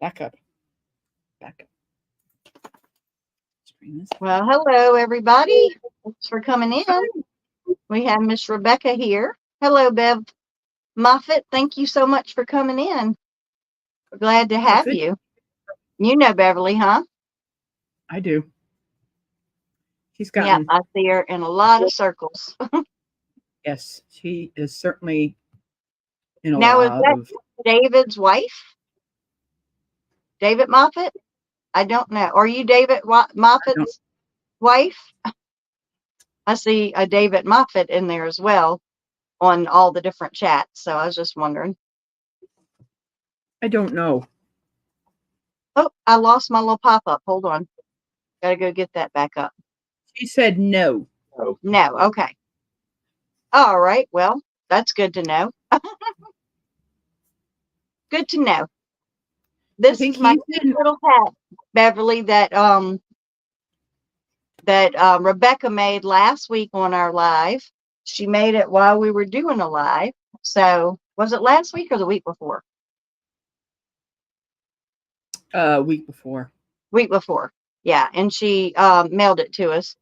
Back up. Back up. Well, hello, everybody. Thanks for coming in. We have Miss Rebecca here. Hello, Bev Moffitt. Thank you so much for coming in. We're glad to have you. You know Beverly, huh? I do. She's Yeah, gotten. I see her in a lot of circles. Yes, she is certainly in a Now, is lot that of. David's wife? David Moffitt? I don't know. Are you David Moffitt's wife? I see a David Moffitt in there as well on all the different chats. So I was just wondering. I don't know. Oh, I lost my little pop-up. Hold on. Gotta go get that back up. She said no. No, okay. All right. Well, that's good to know. Good to know. This is my little hat, Beverly, that Rebecca made last week on our live. She made it while we were doing a live. So was it last week or the week before? Week before. Week before. Yeah. And she mailed it to us.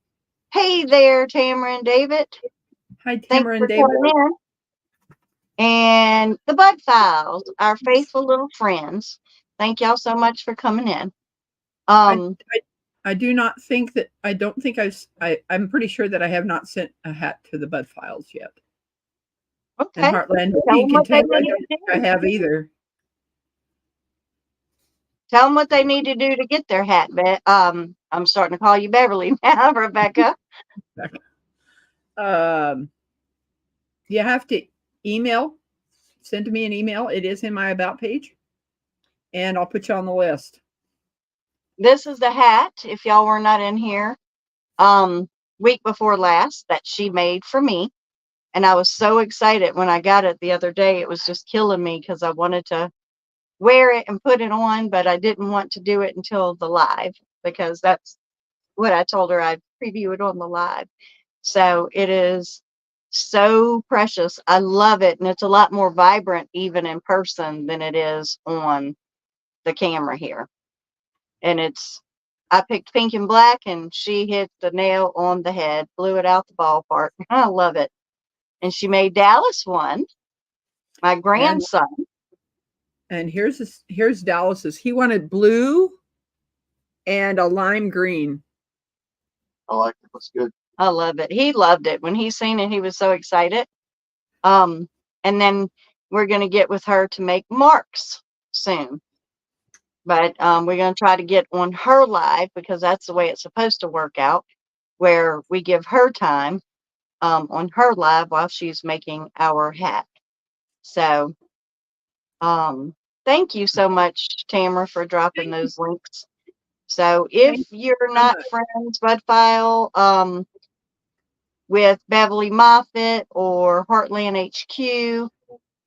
Hey there, Tamara and David. Hi, Tamara and David. And the Bud Files, our faithful little friends. Thank y'all so much for coming in. I do not think that. I don't think I'm pretty sure that I have not sent a hat to the Bud Files yet. Okay. And Heartland, you can tell I don't think I have either. Tell them what they need to do to get their hat. I'm starting to call you Beverly now, Rebecca. You have to send me an email. It is in my About page. And I'll put you on the list. This is the hat, if y'all were not in here, week before last, that she made for me. And I was so excited when I got it the other day. It was just killing me because I wanted to wear it and put it on, but I didn't want to do it until the live because that's what I told her I'd preview it on the live. So it is so precious. I love it. And it's a lot more vibrant even in person than it is on the camera here. And I picked pink and black and she hit the nail on the head, blew it out the ballpark. I love it. And she made Dallas one, my grandson. And here's Dallas's. He wanted blue and a lime green. I like it. That's good. I love it. He loved it. When he seen it, he was so excited. And then we're going to get with her to make marks soon. But we're going to try to get on her live because that's the way it's supposed to work out, where we give her time on her live while she's making our hat. So thank you so much, Tamara, for dropping those links. So if you're not friends, Bud File, with Beverly Moffitt or Heartland HQ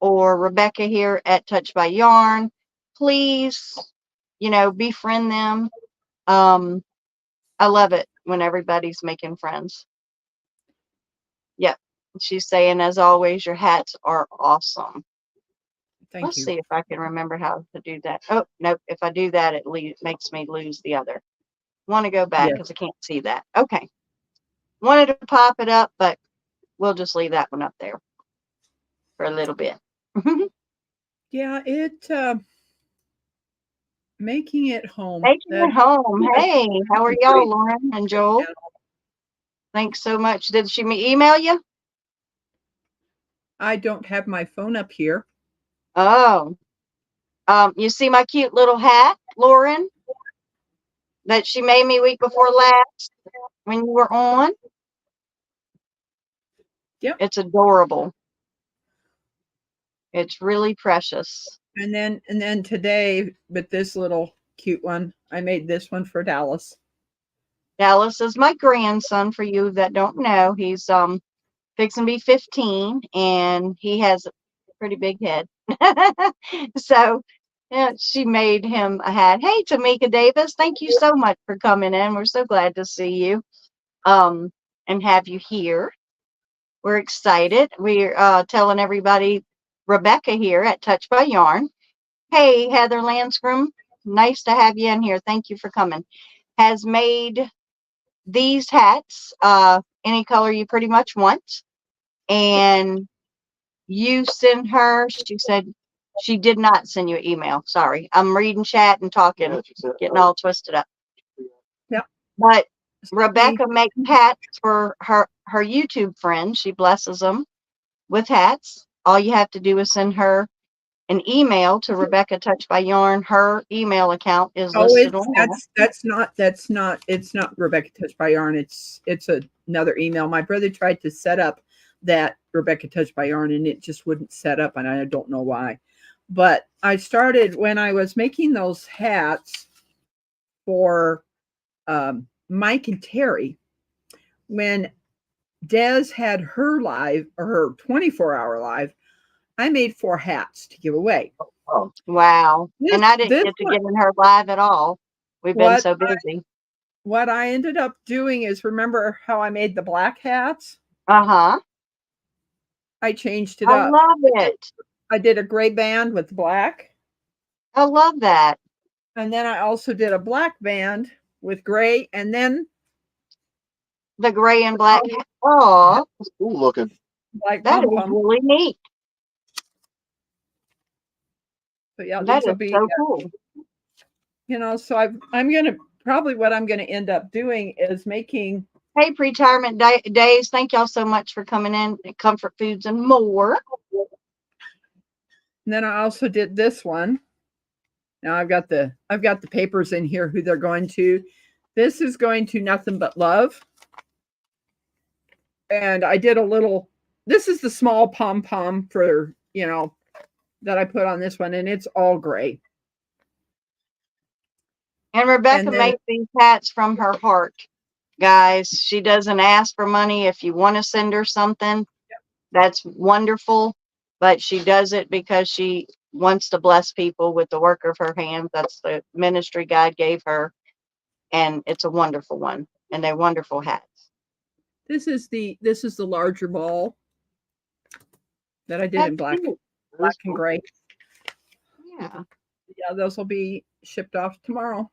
or Rebecca here at Touch by Yarn, please, befriend them. I love it when everybody's making friends. Yep. She's saying, as always, your hats are awesome. Let's see if I can remember how to do that. Oh, nope. If I do that, it makes me lose the other. Want to go back because I can't see that. Okay. Wanted to pop it up, but we'll just leave that one up there for a little bit. Yeah, making it home. Making it home. Hey, how are y'all, Lauren and Joel? Thanks so much. Did she email you? I don't have my phone up here. Oh. You see my cute little hat, Lauren, that she made me week before last when you were on? Yep. It's adorable. It's really precious. And then today, with this little cute one, I made this one for Dallas. Dallas is my grandson, for you that don't know. He's fixing to be 15 and he has a pretty big head. So yeah, she made him a hat. Hey, Tamika Davis, thank you so much for coming in. We're so glad to see you and have you here. We're excited. We're telling everybody, Rebecca here at Touch by Yarn. Hey, Heather Lanscombe. nice to have you in here. Thank you for coming. Has made these hats any color you pretty much want. And you send her, she said she did not send you an email. Sorry. I'm reading chat and talking, Yeah, she said- getting all twisted up. Yeah. But It's not me. Rebecca makes hats for her YouTube friends. She blesses them with hats. All you have to do is send her an email to Rebecca Touch by Yarn. Her email account is Oh, listed on that. that's not it's not Rebecca Touch by Yarn. It's another email. My brother tried to set up that Rebecca Touch by Yarn and it just wouldn't set up, and I don't know why. But I started when I was making those hats for Mike and Terry when Des had her live or her 24-hour live. I made 4 hats to give away. Oh, Wow. And I didn't This get to one- get in her live at all. We've been What so busy. What I ended up doing is, remember how I made the black hats? Uh-huh. I changed it I up. love it. I did a gray band with black, I love that. and then I also did a black band with gray, and then The gray and black. Oh, it's cool looking. black that is pom-pom. really neat. So yeah, That these will is be, so cool. so I'm gonna probably what I'm gonna end up doing is making. Hey, Pre-Retirement Days, thank y'all so much for coming in. Comfort Foods and more. And then I also did this one. Now I've got the papers in here who they're going to. This is going to Nothing But Love. And I did a little, this is the small pom-pom for, that I put on this one, and it's all gray. And Rebecca And then- makes these hats from her heart, guys. She doesn't ask for money. If you want to send her something, that's wonderful. But she does it because she wants to bless people with the work of her hands. That's the ministry God gave her. And it's a wonderful one. And they're wonderful hats. This is the larger ball that I did in black cute. and gray. Yeah. Yeah, those will be shipped off tomorrow.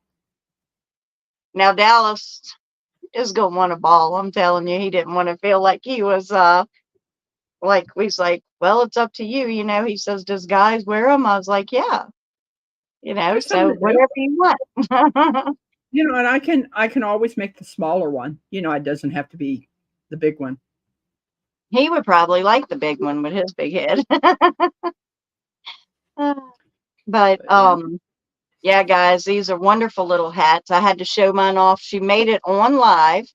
Now Dallas is gonna want a ball. I'm telling you, he didn't want to feel like he was like we's like, well, it's up to you, He says, does guys wear them? I was like, yeah, There's some so that do. whatever you want. And I can always make the smaller one. It doesn't have to be the big one. He would probably like the big one with his big head. But yeah, guys, these are wonderful little hats. I had to show mine off. She made it on live,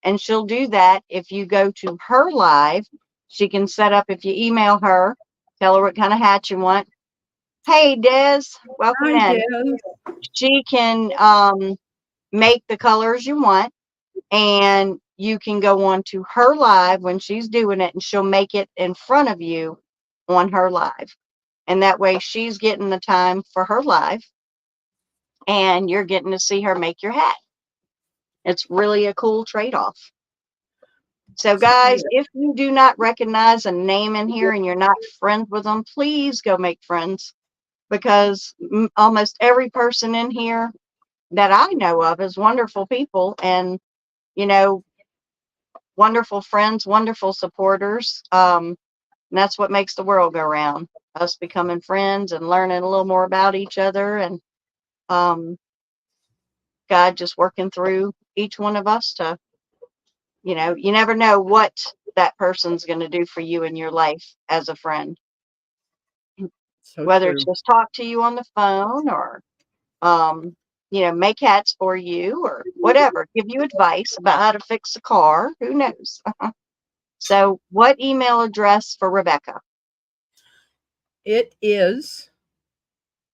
and she'll do that if you go to her live. She can set up, if you email her, tell her what kind of hat you want. Hey, Des, welcome Hi, in. Des. She can make the colors you want, and you can go on to her live when she's doing it, and she'll make it in front of you on her live. And that way she's getting the time for her live, and you're getting to see her make your hat. It's really a cool trade-off. So guys, if you do not recognize a name in here and you're not friends with them, please go make friends, because almost every person in here that I know of is wonderful people, and wonderful friends, wonderful supporters. And that's what makes the world go round, us becoming friends and learning a little more about each other, and God just working through each one of us to, you never know what that person's going to do for you in your life as a friend. So Whether true. it's just talk to you on the phone, or make hats for you, or whatever, give you advice about how to fix a car, who knows. So what email address for Rebecca? It is,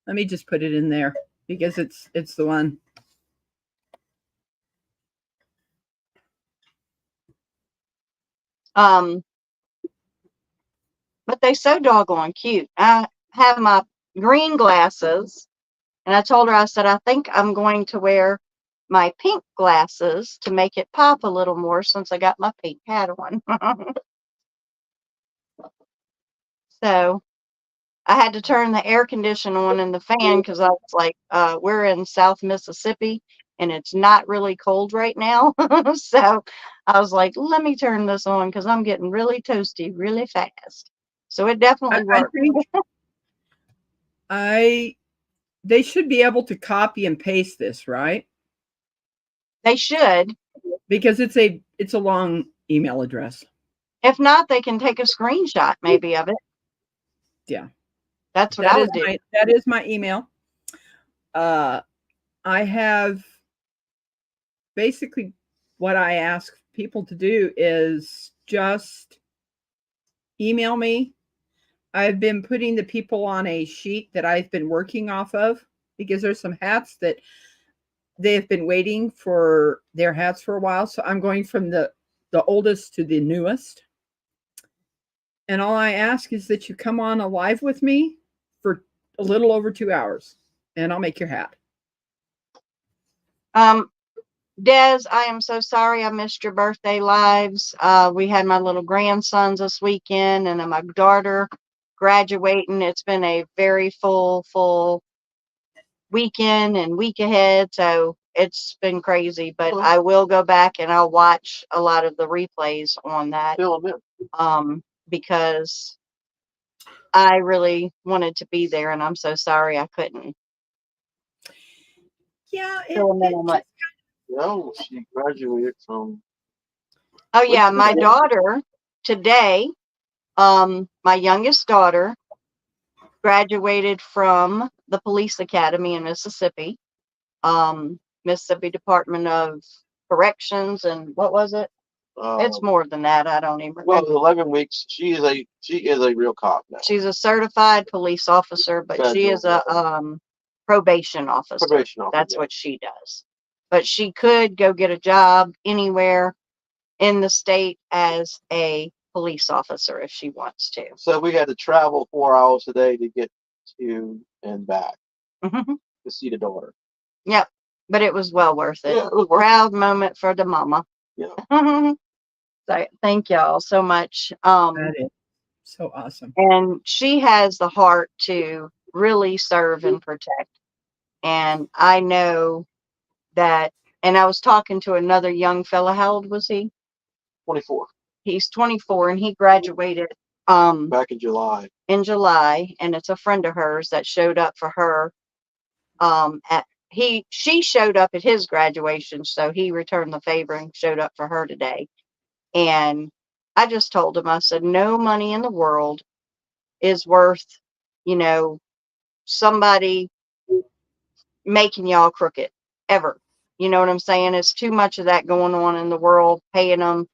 let me just put it in there because it's the one. But they so doggone cute. I have my green glasses, and I told her, I said, I think I'm going to wear my pink glasses to make it pop a little more, since I got my pink hat on. So I had to turn the air conditioner on and the fan because I was like, we're in South Mississippi and it's not really cold right now. So I was like, let me turn this on because I'm getting really toasty really fast. So it definitely I worked. think they should be able to copy and paste this, right? They should. Because it's a long email address. If not, they can take a screenshot maybe of it. Yeah. That's what I would do. That is my email. I have basically what I ask people to do is just email me. I've been putting the people on a sheet that I've been working off of because there's some hats that they've been waiting for their hats for a while. So I'm going from the oldest to the newest. And all I ask is that you come on a live with me for a little over 2 hours and I'll make your hat. Des, I am so sorry I missed your birthday lives. We had my little grandsons this weekend and then my daughter graduating. It's been a very full weekend and week ahead. So it's been crazy, but I will go back and I'll watch a lot of the replays on that. Because I really wanted to be there and I'm so sorry I couldn't. Yeah. No, she graduated from. Oh yeah, my daughter today, my youngest daughter graduated from the police academy in Mississippi, Mississippi Department of Corrections, and what was it? It's more than that. I don't even remember. Well, 11 weeks. She is a real cop now. She's a certified police officer, but she is a probation officer. That's what she does. But she could go get a job anywhere in the state as a police officer if she wants to. So we had to travel 4 hours a day to get to and back to see the daughter. Yep, but it was well worth it. Yeah, it was worth Proud moment for the mama. Yeah. So thank y'all so much. That is so awesome. And she has the heart to really serve and protect. And I know that, and I was talking to another young fella. How old was he? 24. He's 24 and he graduated back in July. And it's a friend of hers that showed up for her. She showed up at his graduation, so he returned the favor and showed up for her today. And I just told him, I said, no money in the world is worth, somebody making y'all crooked ever. You know what I'm saying? It's too much of that going on in the world, paying them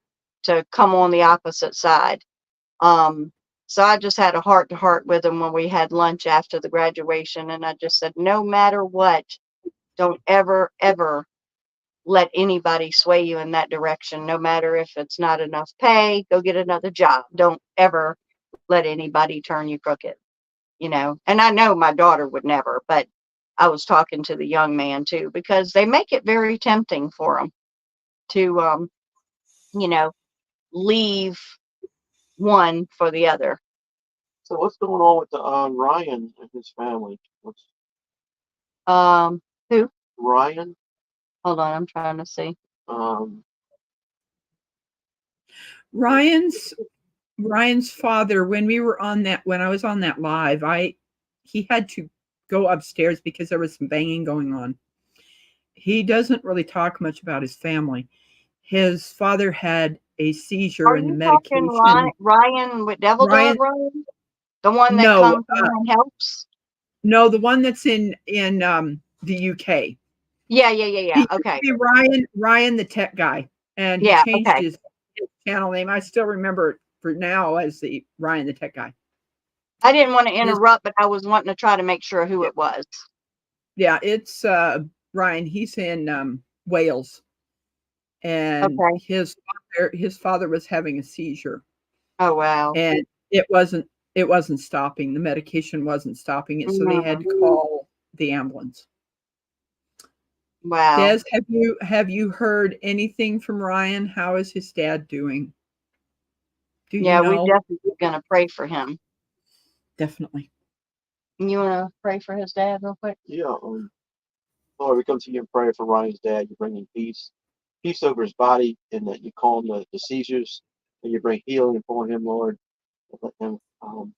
to come on the opposite side. So I just had a heart-to-heart with him when we had lunch after the graduation. And I just said, no matter what, don't ever, ever let anybody sway you in that direction. No matter if it's not enough pay, go get another job. Don't ever let anybody turn you crooked, And I know my daughter would never, but I was talking to the young man too, because they make it very tempting for them to, leave one for the other. So what's going on with the Ryan and his family? Who? Ryan. Hold on, I'm trying to see. Ryan's father, when I was on that live, he had to go upstairs because there was some banging going on. He doesn't really talk much about his family. His father had a seizure and the medication. Ryan with Devil Dog Ryan? The one that comes and helps? No, the one that's in the UK. Yeah. Okay. Ryan the tech guy. And he changed his channel name. I still remember it for now as the Ryan the tech guy. I didn't want to interrupt, but I was wanting to try to make sure who it was. Yeah, it's Ryan. He's in Wales. And his father was having a seizure. Oh wow. And it wasn't stopping. The medication wasn't stopping it, so they had to call the ambulance. Wow. Des, have you heard anything from Ryan? How is his dad doing? We're definitely gonna pray for him. Definitely. You want to pray for his dad real quick? Yeah. Lord, we come to you and pray for Ryan's dad. You bring him peace over his body, and that you calm the seizures, and you bring healing upon him, Lord. And let him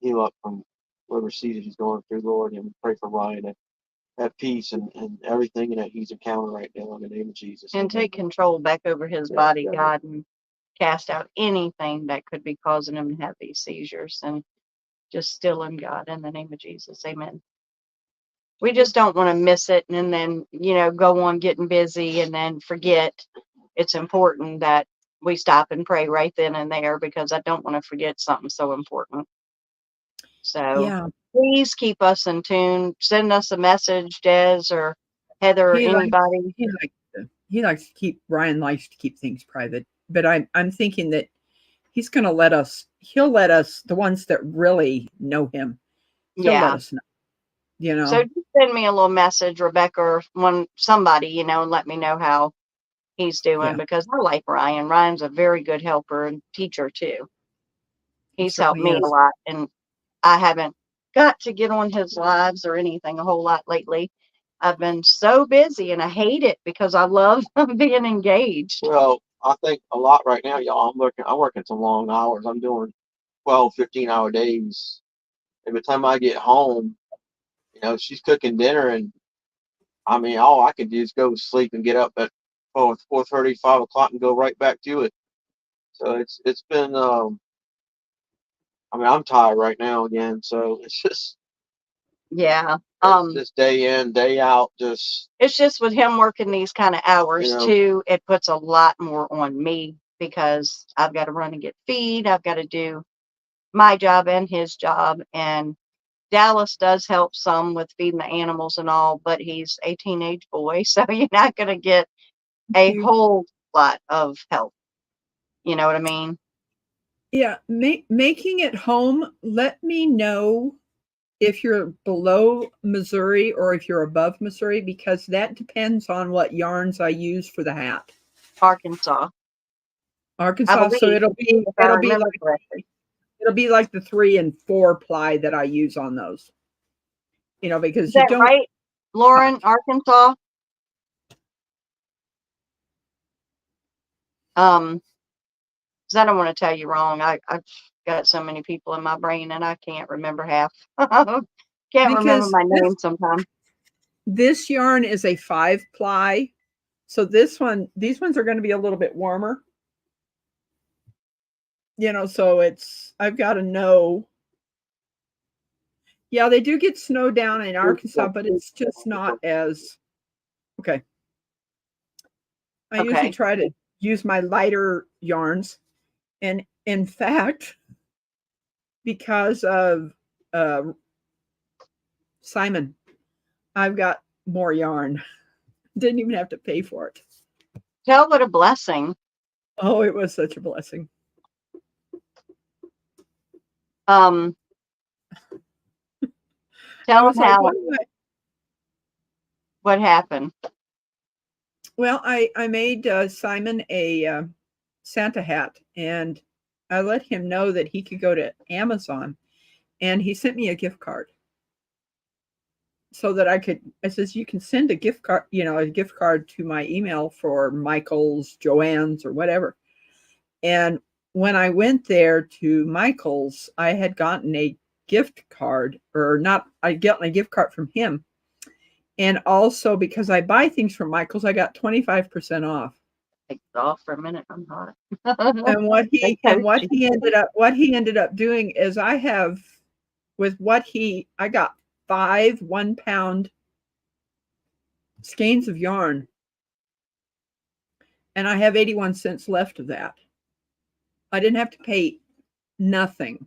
heal up from whatever seizures he's going through, Lord. And we pray for Ryan to have peace and everything that he's encountering right now in the name of Jesus. And take control back over his body, God, and cast out anything that could be causing him to have these seizures, and just still him, God, in the name of Jesus. Amen. We just don't want to miss it and then, go on getting busy and then forget. It's important that we stop and pray right then and there, because I don't want to forget something so important. So Yeah. please keep us in tune. Send us a message, Des or Heather or anybody. Ryan likes to keep things private, but I'm thinking that he'll let us, the ones that really know him, he'll let us know. So just send me a little message, Rebecca, or somebody, and let me know how he's doing, because I like Ryan. Ryan's a very good helper and teacher too. He's helped me a lot, and I haven't got to get on his lives or anything a whole lot lately. I've been so busy, and I hate it because I love being engaged. Well, I think a lot right now, y'all. I'm working some long hours. I'm doing 12, 15-hour days. And by the time I get home, she's cooking dinner, and I mean, all I can do is go to sleep and get up at 4:30, 5 o'clock, and go right back to it. So it's been. I mean, I'm tired right now again. So it's just. Yeah. Just day in, day out. It's just with him working these kind of hours too, it puts a lot more on me, because I've got to run and get feed. I've got to do my job and his job. And Dallas does help some with feeding the animals and all, but he's a teenage boy, so you're not going to get a whole lot of help. You know what I mean? Yeah. Making it home, let me know if you're below Missouri or if you're above Missouri, because that depends on what yarns I use for the hat. Arkansas. So it'll be like the 3 and 4 ply that I use on those. Because is that right, Lauren, Arkansas? Because I don't want to tell you wrong. I've got so many people in my brain, and I can't remember half. Can't remember my name sometimes. This yarn is a 5 ply. So these ones are going to be a little bit warmer. So I've got to know. Yeah, they do get snow down in Arkansas, but it's just not as okay. I usually try to use my lighter yarns. And in fact, because of Simon, I've got more yarn. Didn't even have to pay for it. Tell what a blessing. Oh, it was such a blessing. Tell them how. What happened? Well, I made Simon a Santa hat, and I let him know that he could go to Amazon, and he sent me a gift card so that I says, you can send a gift card, a gift card to my email for Michael's, Joann's, or whatever. And when I went there to Michael's, I had gotten a gift card, or not, I got a gift card from him. And also because I buy things from Michael's, I got 25% off. Take it off for a minute. I'm hot. And what he ended up doing is I got 5 1-pound skeins of yarn, and I have 81 cents left of that. I didn't have to pay nothing.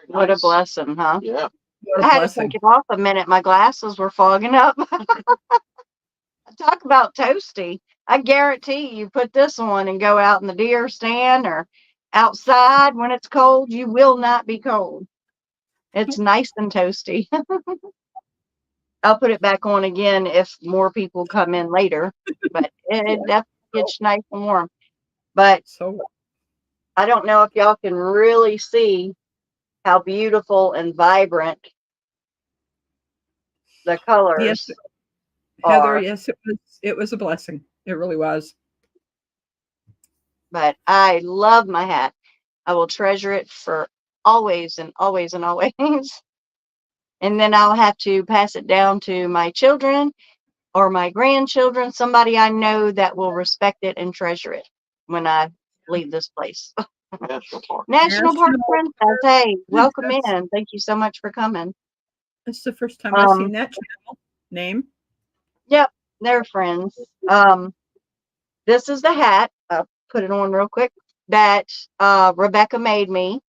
What a blessing, huh? Yeah. I had to take it off a minute. My glasses were fogging up. Talk about toasty. I guarantee you put this on and go out in the deer stand or outside when it's cold, you will not be cold. It's nice and toasty. I'll put it back on again if more people come in later, but it definitely gets nice and warm. But I don't know if y'all can really see how beautiful and vibrant The colors Yes, Heather, are, yes, it was a blessing. It really was. but I love my hat. I will treasure it for always and always and always. And then I'll have to pass it down to my children or my grandchildren, somebody I know that will respect it and treasure it when I leave this place. National Park. National Park National Princess, hey, welcome Princess. in. Thank you so much for coming. This is the first time I've Um, seen that channel name. Yep, they're friends. This is the hat. I'll put it on real quick. That Rebecca made me,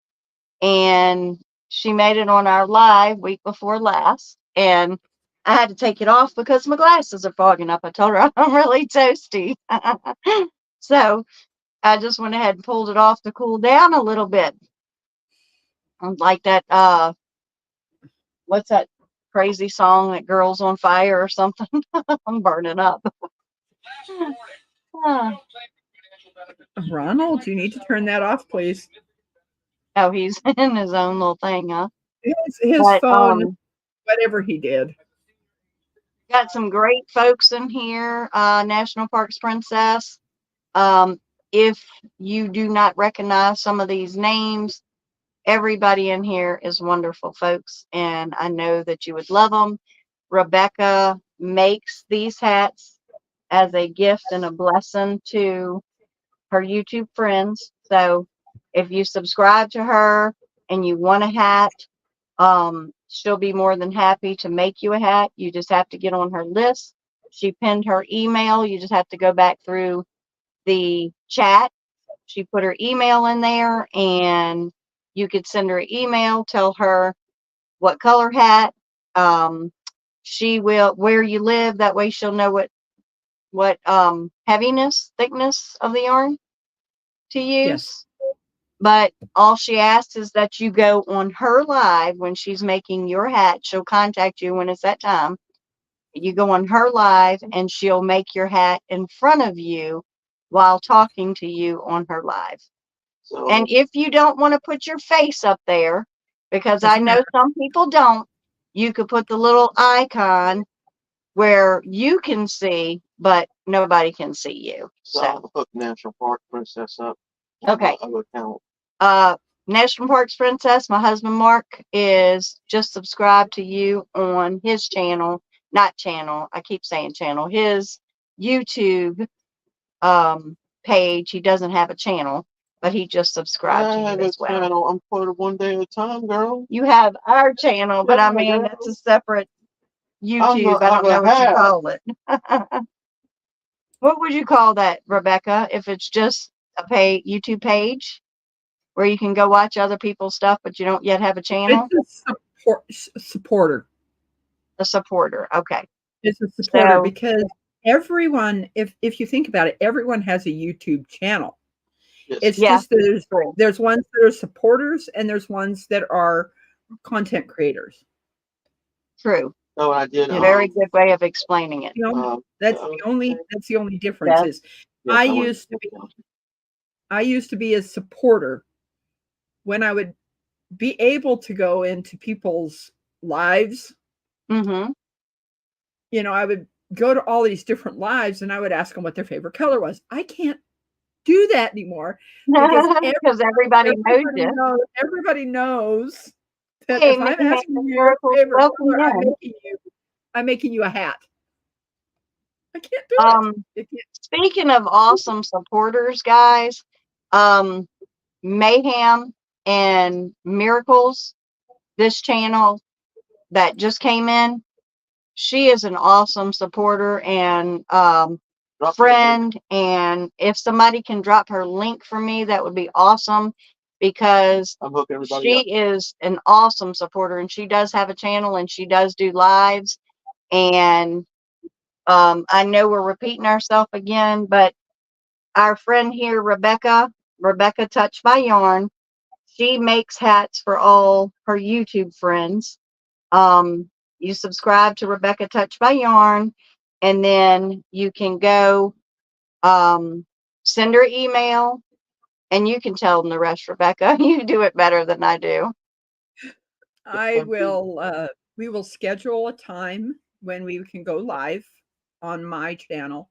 and she made it on our live week before last. And I had to take it off because my glasses are fogging up. I told her I'm really toasty. So I just went ahead and pulled it off to cool down a little bit. Like that, what's that crazy song that Girls on Fire or something? I'm burning up. Ah. Ronald, you need to turn that off, please. Oh, he's in his own little thing, huh? His But phone, whatever he did. got some great folks in here. National Parks Princess. If you do not recognize some of these names, everybody in here is wonderful folks, and I know that you would love them. Rebecca makes these hats as a gift and a blessing to her YouTube friends. So if you subscribe to her and you want a hat, she'll be more than happy to make you a hat. You just have to get on her list. She pinned her email. You just have to go back through the chat. She put her email in there, and you could send her an email, tell her what color hat. She will, where you live, that way she'll know what heaviness, thickness of the yarn to use. Yes. But all she asks is that you go on her live when she's making your hat. She'll contact you when it's that time. You go on her live and she'll make your hat in front of you while talking to you on her live. So And if you don't want to put your face up there, because I Doesn't know matter. some people don't, you could put the little icon where you can see, but nobody can see you. so So, I'll hook National Park Princess up. on okay. my other account. National Parks Princess, my husband Mark is just subscribed to you on his channel, not channel, I keep saying channel, his YouTube page. He doesn't have a channel, but he just subscribed to I you have as a well. channel. I'm quoted one day at a time, girl. You have our channel, but I Yeah, mean, girl. that's a separate YouTube. I I don't know have a what you hat. call it. What would you call that, Rebecca, if it's just a YouTube page where you can go watch other people's stuff, but you don't yet have a channel? It's a supporter. A supporter. Okay. It's a supporter So, because everyone, if you think about it, everyone has a YouTube channel. Yes. It's yeah, just there's ones that are supporters and there's ones that are content creators. true. No, I did. Very good way of explaining it. That's the only difference Yeah. is yes, I went used to be a supporter when I would be able to go into people's lives. Mm-hmm. You know, I would go to all these different lives and I would ask them what their favorite color was. I can't do that anymore Because everybody knows you. Everybody knows that Hey, if I'm Mickey asking Mouse you your Miracles, favorite welcome color, in. I'm making you a hat. I can't do it. Speaking of awesome supporters, guys, Mayhem and Miracles, this channel that just came in, she is an awesome supporter and friend. And if somebody can drop her link for me, that would be awesome, because I'm hooking everybody she up. is an awesome supporter, and she does have a channel and she does do lives. And I know we're repeating ourselves again, but our friend here, Rebecca Touch by Yarn, she makes hats for all her YouTube friends. You subscribe to Rebecca Touch by Yarn, and then you can go send her email, and you can tell them the rest, Rebecca. You do it better than I do. We will schedule a time when we can go live on my channel.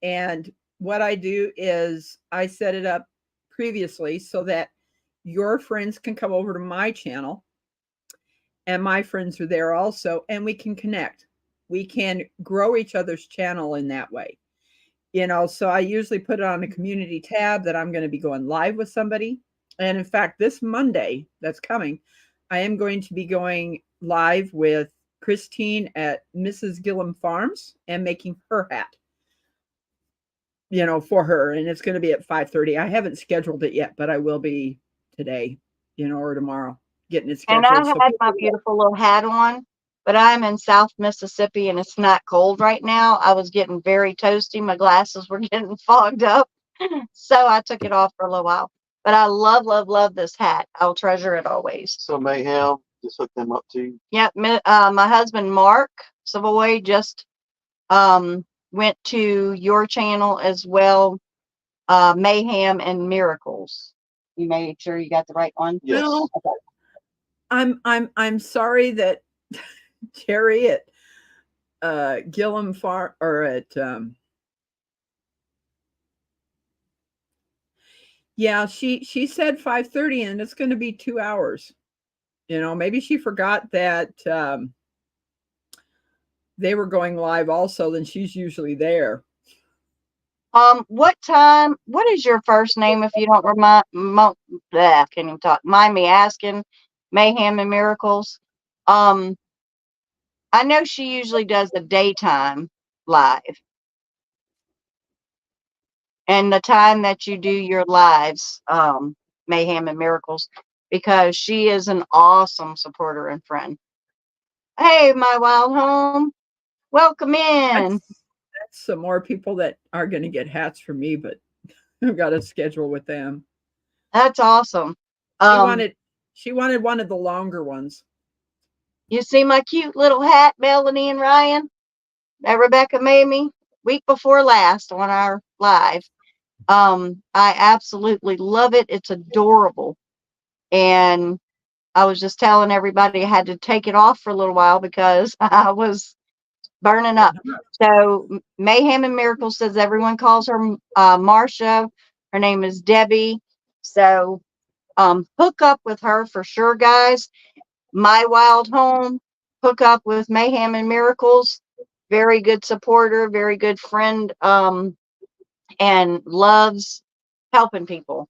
And what I do is I set it up previously so that your friends can come over to my channel and my friends are there also, and we can connect. We can grow each other's channel in that way. So I usually put it on a community tab that I'm going to be going live with somebody. And in fact, this Monday that's coming, I am going to be going live with Christine at Mrs. Gillum Farms and making her hat, for her. And it's going to be at 5:30. I haven't scheduled it yet, but I will be today, or tomorrow, getting it And I scheduled. So had my beautiful little hat on, but I'm in South Mississippi and it's not cold right now. I was getting very toasty. My glasses were getting fogged up. So I took it off for a little while. But I love, love, love this hat. I'll treasure it always. So Mayhem, just hook them up too. Yep. My husband, Mark Savoy, just went to your channel as well, Mayhem and Miracles. You made sure you got the right one? Yes. No. Okay. I'm sorry that Jerry at Gillum Farm or at yeah, she said 5:30 and it's going to be 2 hours. Maybe she forgot that they were going live also, then she's usually there. What is your first name, if you don't can you mind me asking? Mayhem and Miracles. I know she usually does the daytime live. And the time that you do your lives, Mayhem and Miracles, because she is an awesome supporter and friend. Hey, my wild home. Welcome in. That's some more people that are going to get hats from me, but I've got a schedule with them. That's awesome. She wanted one of the longer ones. You see my cute little hat, Melanie and Ryan, that Rebecca made me week before last on our live. I absolutely love it. It's adorable. And I was just telling everybody I had to take it off for a little while because I was burning up. So Mayhem and Miracles says everyone calls her Marsha. Her name is Debbie. So hook up with her for sure, guys. My Wild Home, hook up with Mayhem and Miracles. Very good supporter, very good friend, and loves helping people.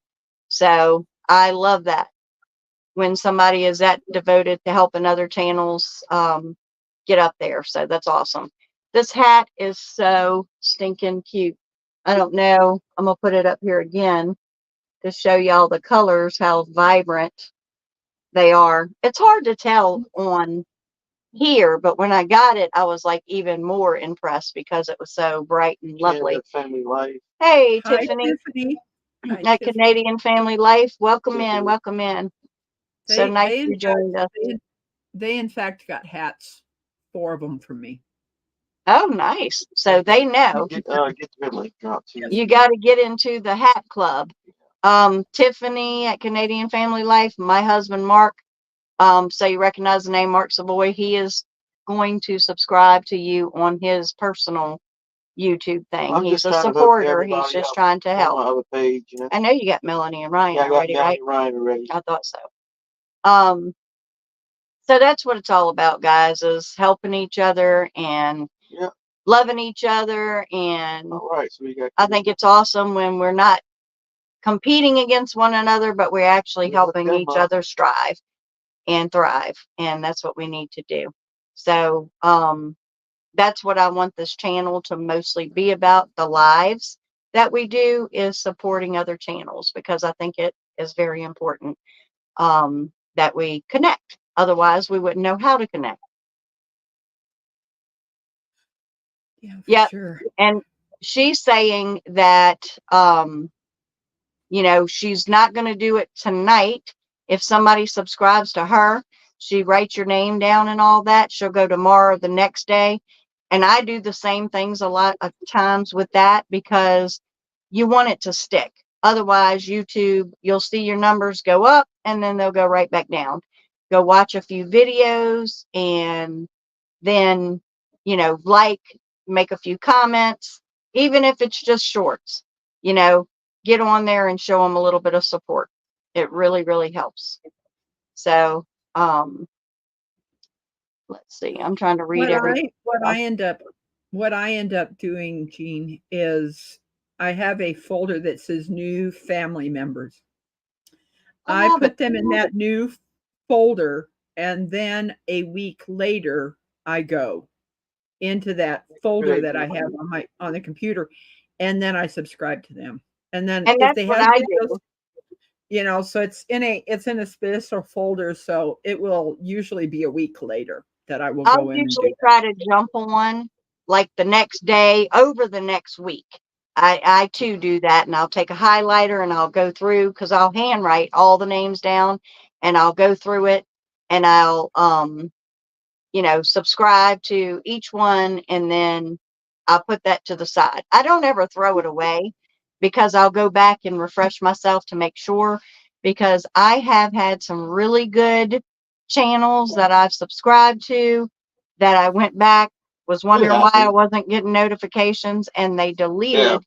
So I love that when somebody is that devoted to helping other channels get up there. So that's awesome. This hat is so stinking cute. I don't know. I'm going to put it up here again to show y'all the colors, how vibrant they are. It's hard to tell on here, but when I got it, I was like even more impressed because it was so bright and lovely. Family Life. Hey, Hi, Tiffany. Hi, At Tiffany. Canadian Family Life. Welcome Tiffany. in. Welcome in. So nice you joined us. They in fact got hats, 4 of them from me. Oh, nice. So they know. Get the link drop too. You got to get into the hat club. Tiffany at Canadian Family Life, my husband Mark. So you recognize the name Mark Savoy. He is going to subscribe to you on his personal YouTube thing. He's a supporter. He's just trying to help. On my other page, I know you got Melanie and Ryan already, right? Ryan already. I thought so. So that's what it's all about, guys, is helping each other and loving each other. And all right, so I think it's awesome when we're not competing against one another, but we're actually helping each other strive and thrive. And that's what we need to do. So that's what I want this channel to mostly be about. The lives that we do is supporting other channels, because I think it is very important that we connect. Otherwise, we wouldn't know how to connect. Yeah, sure. And she's saying that, she's not going to do it tonight. If somebody subscribes to her, she writes your name down and all that. She'll go tomorrow or the next day. And I do the same things a lot of times with that, because you want it to stick. Otherwise, YouTube, you'll see your numbers go up and then they'll go right back down. Go watch a few videos and then like, make a few comments, even if it's just shorts, get on there and show them a little bit of support. It really, really helps. So, let's see. I'm trying to read everything. What I end up doing, Jean, is I have a folder that says new family members. I love put it. them in that new folder, and then a week later I go into that folder that I have on the computer, and then I subscribe to them. And then And if that's they what have I videos, do. so it's in a special folder, so it will usually be a week later that I will I'll go in and do usually that. try to jump on like the next day over the next week. I too do that, and I'll take a highlighter and I'll go through, because I'll handwrite all the names down, and I'll go through it, and I'll subscribe to each one, and then I'll put that to the side. I don't ever throw it away, because I'll go back and refresh myself to make sure, because I have had some really good channels that I've subscribed to that I went back, was wondering why I wasn't getting notifications, and they deleted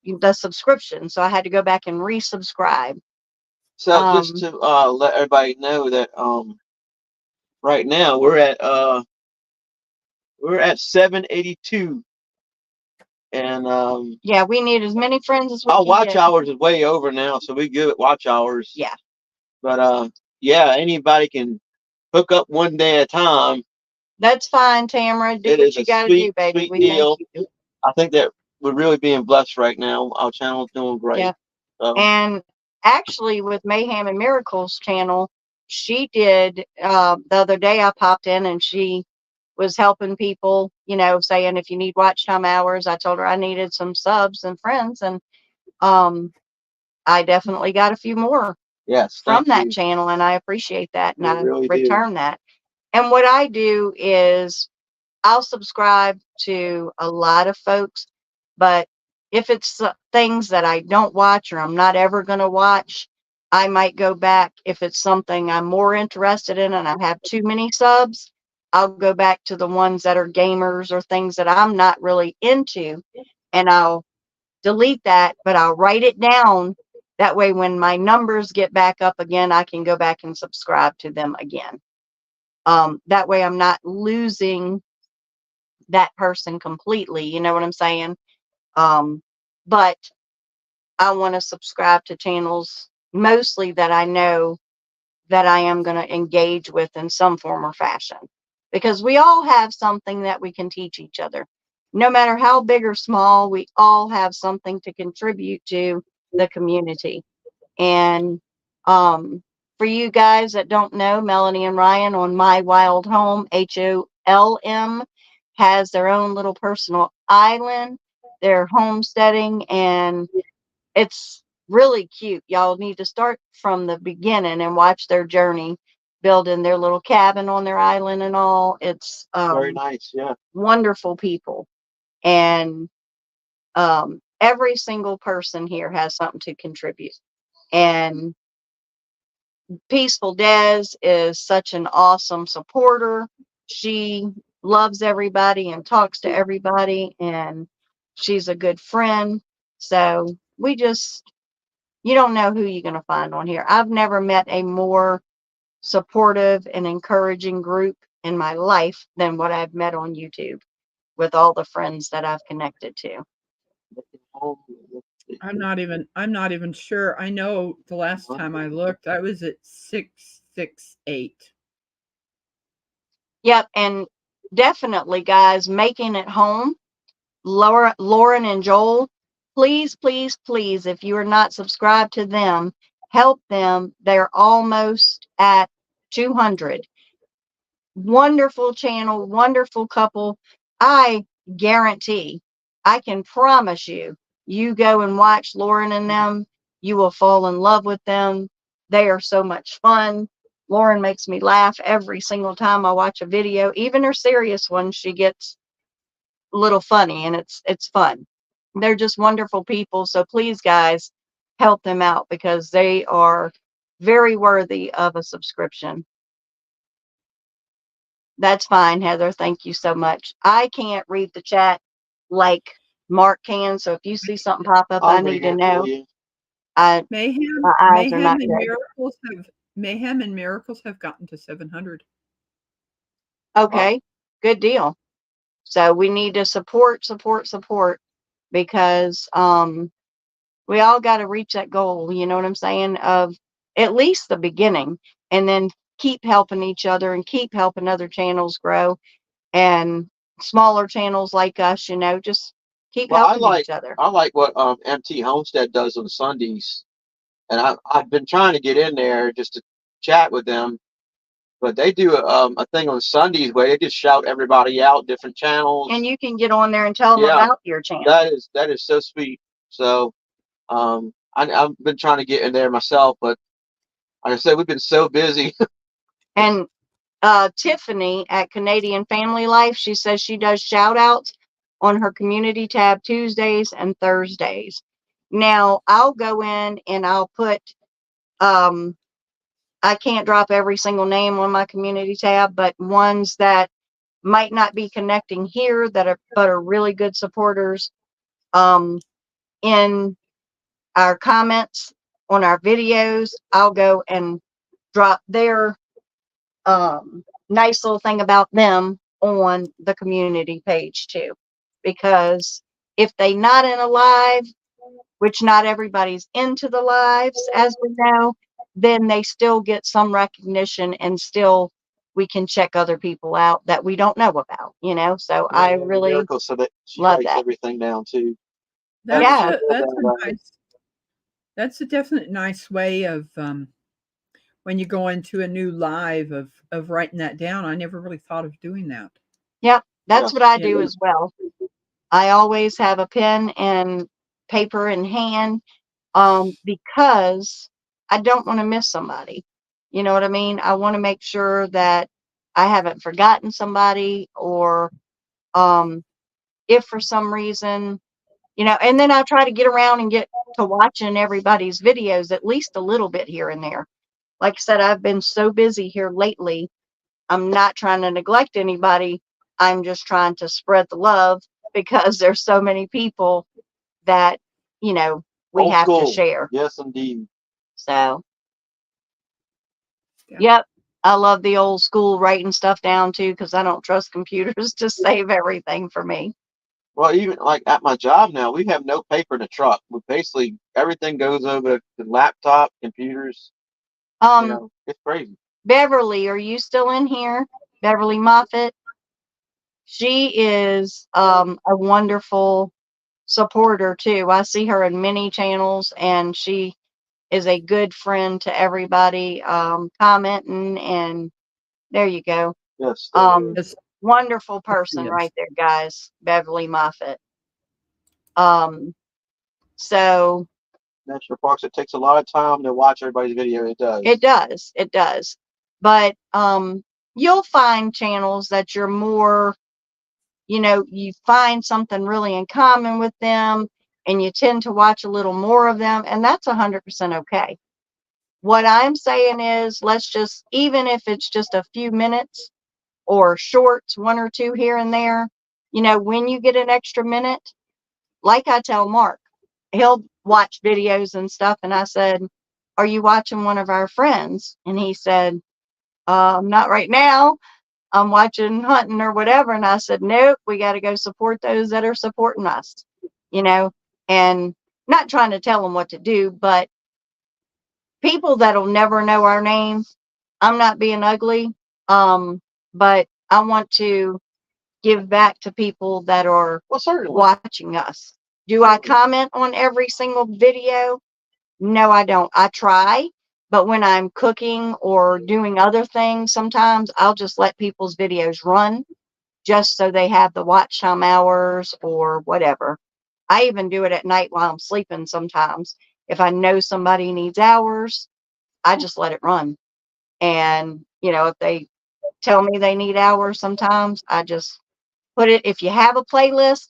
the subscription. So I had to go back and resubscribe. So just to let everybody know that right now we're at 782, and Yeah, we need as many friends as we our can watch get. hours is way over now, so we good at watch hours. Yeah. But yeah, anybody can hook up one day at a time. That's fine, Tamara. Do It what is you a got to do, sweet, baby. sweet We deal. thank you. I think that we're really being blessed right now. Our channel's doing great. Yeah. So. And actually, with Mayhem and Miracles channel, she did the other day. I popped in and she was helping people, saying if you need watch time hours. I told her I needed some subs and friends, and I definitely got a few more from that channel, and I appreciate that, and I really return that. And what I do is I'll subscribe to a lot of folks, but if it's things that I don't watch or I'm not ever going to watch, I might go back. If it's something I'm more interested in and I have too many subs, I'll go back to the ones that are gamers or things that I'm not really into, and I'll delete that, but I'll write it down. That way, when my numbers get back up again, I can go back and subscribe to them again. That way I'm not losing that person completely. You know what I'm saying? But I want to subscribe to channels mostly that I know that I am going to engage with in some form or fashion, because we all have something that we can teach each other. No matter how big or small, we all have something to contribute to the community. And for you guys that don't know, Melanie and Ryan on My Wild Home, HOLM, has their own little personal island. They're homesteading, and it's really cute. Y'all need to start from the beginning and watch their journey, building their little cabin on their island and all. It's very nice. Yeah. Wonderful people. And every single person here has something to contribute. And Peaceful Des is such an awesome supporter. She loves everybody and talks to everybody, and she's a good friend. So you don't know who you're going to find on here. I've never met a more supportive and encouraging group in my life than what I've met on YouTube with all the friends that I've connected to. I'm not even sure. I know the last time I looked, I was at 668. Yep, and definitely, guys, making it home. Lauren and Joel, please, please, please, if you are not subscribed to them, help them. They're almost at 200. Wonderful channel, wonderful couple. I guarantee, I can promise you, you go and watch Lauren and them, you will fall in love with them. They are so much fun. Lauren makes me laugh every single time I watch a video. Even her serious ones, she gets a little funny, and it's fun. They're just wonderful people. So please, guys, help them out, because they are very worthy of a subscription. That's fine, Heather. Thank you so much. I can't read the chat like Mark can, so if you see something pop up, I I'll need read to it know. for you. I Mayhem, my eyes are not good. Mayhem and Miracles have gotten to 700. Okay, good deal. So we need to support because we all got to reach that goal, you know what I'm saying, of at least the beginning, and then keep helping each other and keep helping other channels grow, and smaller channels like us, you know, just keep Well, helping each other. I like what MT Homestead does on Sundays, and I've been trying to get in there just to chat with them, but they do a thing on Sundays where they just shout everybody out, different channels. And you can get on there and tell them Yeah, about your channel. that is so sweet. So I've been trying to get in there myself, but like I said, we've been so busy. And Tiffany at Canadian Family Life, she says she does shout outs on her community tab Tuesdays and Thursdays. Now I'll go in and I'll put, I can't drop every single name on my community tab, but ones that might not be connecting here but are really good supporters, in our comments on our videos, I'll go and drop their nice little thing about them on the community page too. Because if they not in a live, which not everybody's into the lives, as we know, then they still get some recognition, and still we can check other people out that we don't know about, you know. So I really Miracle, so that she love writes that. everything down too. That's Yeah. that's a definite nice way of when you go into a new live of writing that down. I never really thought of doing that. Yep, that's Yeah. what I Yeah. do as well. I always have a pen and paper in hand, because I don't want to miss somebody. You know what I mean? I want to make sure that I haven't forgotten somebody, or if for some reason, you know, and then I try to get around and get to watching everybody's videos at least a little bit here and there. Like I said, I've been so busy here lately. I'm not trying to neglect anybody. I'm just trying to spread the love, because there's so many people that, you know, we Old have to school. share. Yes, indeed. So, Yeah. yep, I love the old school writing stuff down too, because I don't trust computers to save everything for me. Well, even like at my job now, we have no paper in the truck. We basically everything goes over the laptop, computers. You know, it's crazy. Beverly, are you still in here? Beverly Moffett. She is a wonderful supporter too. I see her in many channels, and she is a good friend to everybody, commenting, and there you go. Yes. Yes. Wonderful person Yes. right there, guys. Beverly Moffett. So National Parks, it takes a lot of time to watch everybody's video. It does. it does. But you'll find channels that you're more, you know, you find something really in common with them, and you tend to watch a little more of them, and that's 100% okay. What I'm saying is, let's just, even if it's just a few minutes or shorts, one or two here and there, you know, when you get an extra minute, like I tell Mark, he'll watch videos and stuff, and I said, are you watching one of our friends? And he said, not right now. I'm watching hunting or whatever. And I said, nope, we got to go support those that are supporting us, you know, and not trying to tell them what to do, but people that'll never know our names, I'm not being ugly, but I want to give back to people that are Well, certainly. watching us. Do I comment on every single video? No, I don't. I try, but when I'm cooking or doing other things, sometimes I'll just let people's videos run just so they have the watch time hours or whatever. I even do it at night while I'm sleeping sometimes. If I know somebody needs hours, I just let it run. And, you know, if they tell me they need hours sometimes, I just put it. If you have a playlist,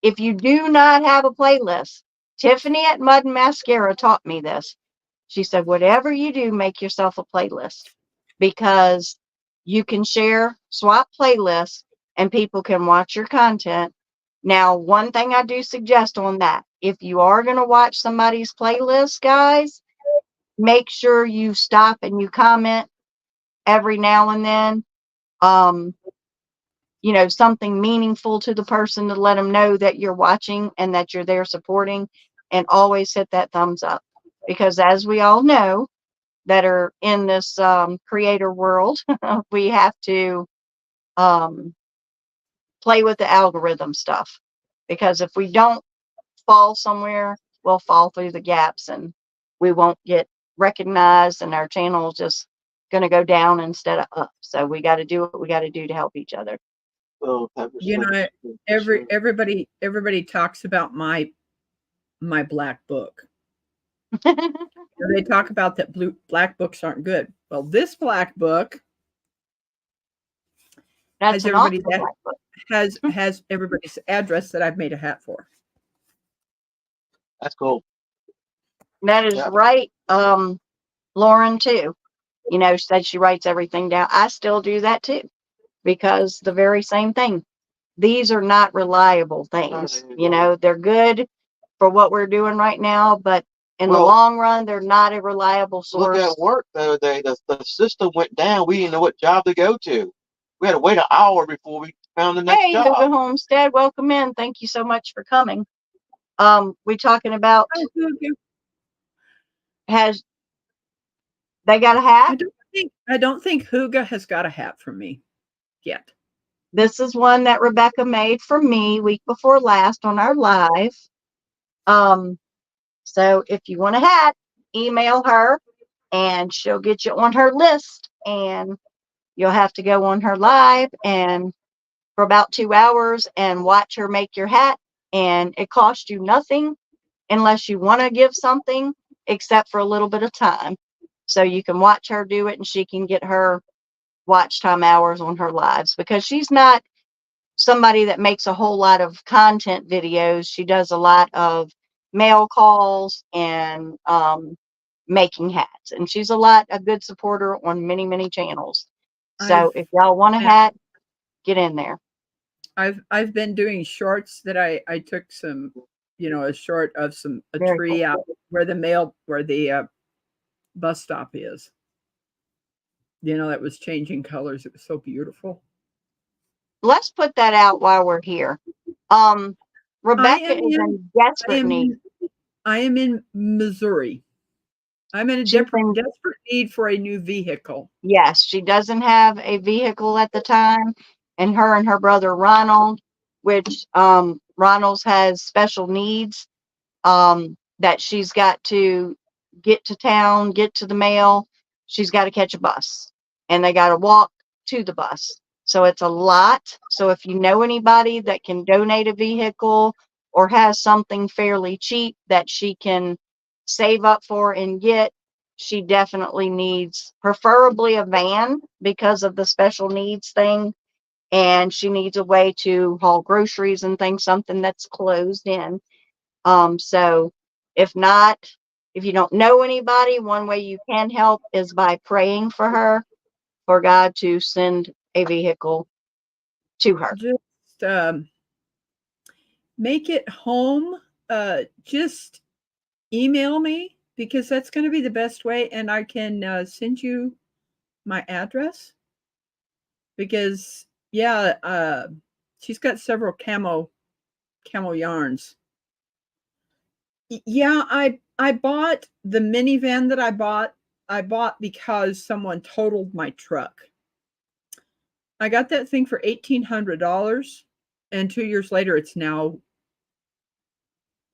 if you do not have a playlist, Tiffany at Mud and Mascara taught me this. She said, whatever you do, make yourself a playlist, because you can share swap playlists and people can watch your content. Now, one thing I do suggest on that, if you are going to watch somebody's playlist, guys, make sure you stop and you comment every now and then. You know, something meaningful to the person to let them know that you're watching and that you're there supporting, and always hit that thumbs up. Because as we all know that are in this creator world, we have to play with the algorithm stuff. Because if we don't fall somewhere, we'll fall through the gaps and we won't get recognized, and our channel is just going to go down instead of up. So we got to do what we got to do to help each other. Well, You know, everybody talks about my black book. They talk about that black books aren't good. Well, this black book That's has an everybody's awesome black book. has everybody's address that I've made a hat for. That's cool. That is Yeah. right. Lauren too. You know, said she writes everything down. I still do that too, because the very same thing. These are not reliable things. You know, they're good for what we're doing right now, but in the Well, long run, they're not a reliable source. Look at work the other day. The system went down. We didn't know what job to go to. We had to wait an hour before we found the next Hey, job. Hugo Homestead, welcome in. Thank you so much for coming. We talking about has they got a hat? I don't think Huga has got a hat from me yet. This is one that Rebecca made for me week before last on our live. So if you want a hat, email her and she'll get you on her list, and you'll have to go on her live and for about 2 hours and watch her make your hat. And it costs you nothing unless you want to give something, except for a little bit of time. So you can watch her do it and she can get her watch time hours on her lives, because she's not somebody that makes a whole lot of content videos. She does a lot of mail calls and making hats, and she's a good supporter on many channels. So if y'all want a hat, get in there. I've been doing shorts that I took some, you know, a short of a Very tree cool. out where the bus stop is. You know, that was changing colors. It was so beautiful. Let's put that out while we're here. Rebecca is in desperate need. I am in Missouri. I'm in a desperate need for a new vehicle. Yes, she doesn't have a vehicle at the time, and her brother Ronald, which Ronald's has special needs, that she's got to get to town, get to the mail. She's got to catch a bus, and they got to walk to the bus. So it's a lot. So if you know anybody that can donate a vehicle or has something fairly cheap that she can save up for and get, she definitely needs preferably a van because of the special needs thing. And she needs a way to haul groceries and things, something that's closed in. So if you don't know anybody, one way you can help is by praying for her, for God to send a vehicle to her. Just make it home. Just email me, because that's going to be the best way, and I can send you my address. Because she's got several camo yarns. Yeah, I bought the minivan that I bought because someone totaled my truck. I got that thing for $1,800, and 2 years later, it's now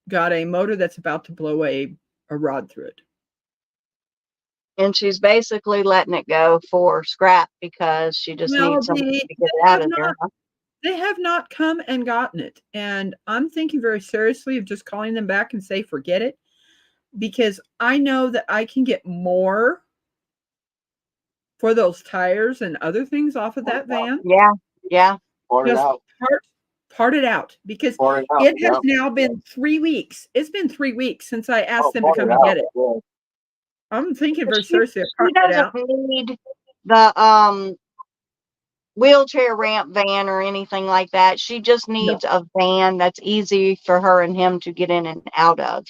got a motor that's about to blow a rod through it. And she's basically letting it go for scrap because she just needs something to get it out of there. They have not come and gotten it. And I'm thinking very seriously of just calling them back and say, forget it. Because I know that I can get more for those tires and other things off of that van. Yeah. Part it out. Part it out. Because it has now been 3 weeks. It's been 3 weeks since I asked them to come and get it. Yeah. I'm thinking very seriously of parting it out. She doesn't need the wheelchair ramp van or anything like that. She just No. needs a van that's easy for her and him to get in and out of,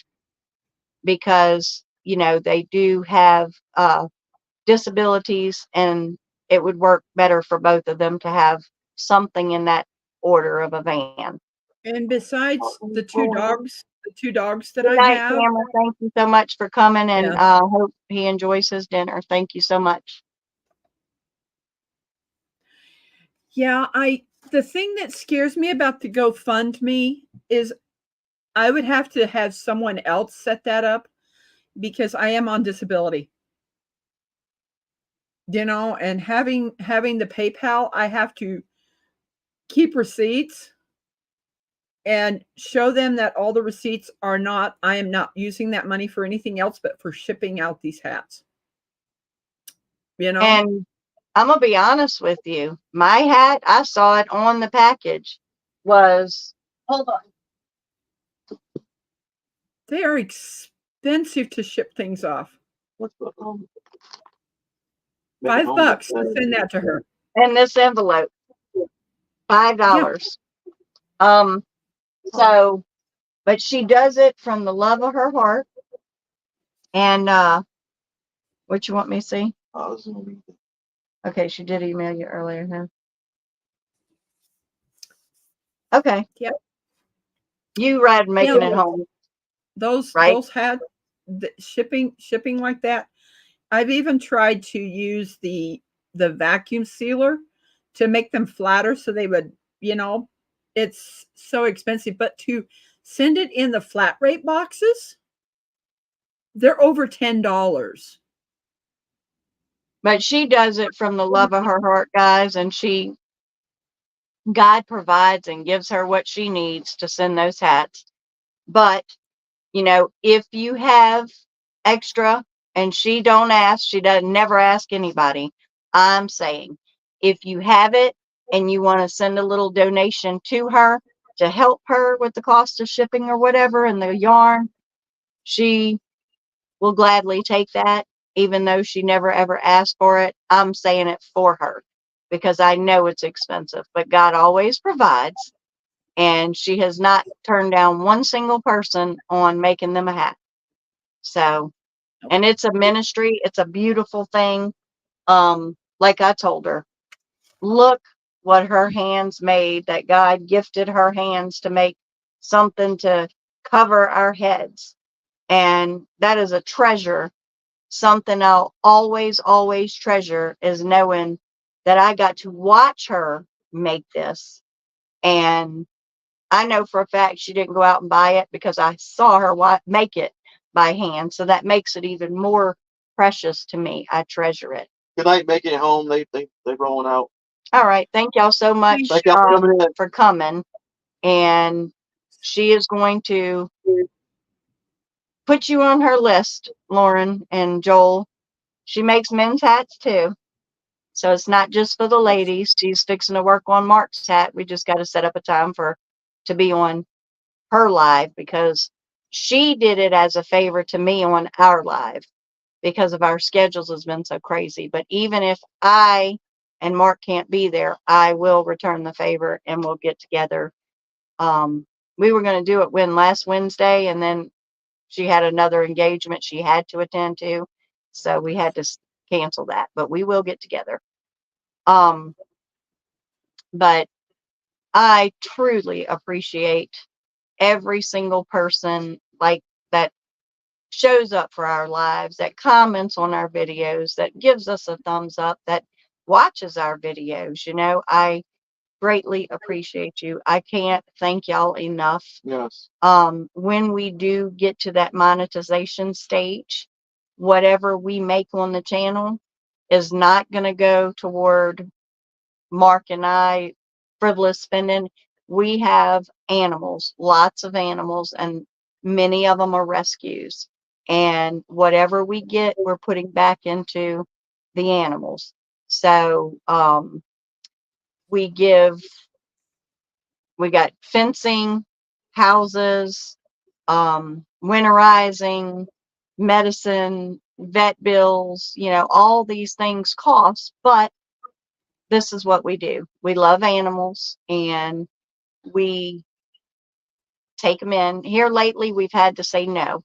because, you know, they do have disabilities, and it would work better for both of them to have something in that order of a van. And besides the two dogs that Good I night, have, Tamara. Thank you so much for coming, and yeah, hope he enjoys his dinner. Thank you so much. yeah, the thing that scares me about the GoFundMe is I would have to have someone else set that up because I am on disability. You know, and having the PayPal, I have to keep receipts and show them that all the receipts are not, I am not using that money for anything else but for shipping out these hats. You know? And I'm gonna be honest with you. My hat, I saw it on the package, was, hold on. They are expensive to ship things off. What's the $5 to send that to her. In this envelope, $5. So, but she does it from the love of her heart. And what you want me to see? Okay, she did email you earlier, huh? Okay. Yep. You ride making it home. Those right? those had the shipping like that. I've even tried to use the vacuum sealer to make them flatter so they would, you know, it's so expensive, but to send it in the flat rate boxes, they're over $10. But she does it from the love of her heart, guys, and God provides and gives her what she needs to send those hats. But, you know, if you have extra, and she don't ask, she doesn't never ask anybody, I'm saying, if you have it and you want to send a little donation to her to help her with the cost of shipping or whatever and the yarn, she will gladly take that, even though she never ever asked for it. I'm saying it for her because I know it's expensive, but God always provides. And she has not turned down one single person on making them a hat. So, and it's a ministry. It's a beautiful thing. Like I told her, look what her hands made, that God gifted her hands to make something to cover our heads. And that is a treasure. Something I'll always, always treasure is knowing that I got to watch her make this. And I know for a fact she didn't go out and buy it because I saw her make it by hand. So that makes it even more precious to me. I treasure it. Good night, making it home. They're rolling out. All right. Thank y'all so much Thank y'all for coming in. for coming. And she is going to put you on her list, Lauren and Joel. She makes men's hats too. So it's not just for the ladies. She's fixing to work on Mark's hat. We just got to set up a time to be on her live, because she did it as a favor to me on our live because of our schedules has been so crazy. But even if I and Mark can't be there, I will return the favor and we'll get together. We were going to do it last Wednesday, and then she had another engagement she had to attend to. So we had to cancel that, but we will get together. But I truly appreciate every single person like that shows up for our lives, that comments on our videos, that gives us a thumbs up, that watches our videos. You know, I greatly appreciate you. I can't thank y'all enough. Yes. When we do get to that monetization stage, whatever we make on the channel is not going to go toward Mark and I frivolous spending. We have animals, lots of animals, and many of them are rescues. And whatever we get, we're putting back into the animals. So we got fencing, houses, winterizing, medicine, vet bills, you know, all these things cost, but this is what we do. We love animals and we take them in. Here lately, we've had to say no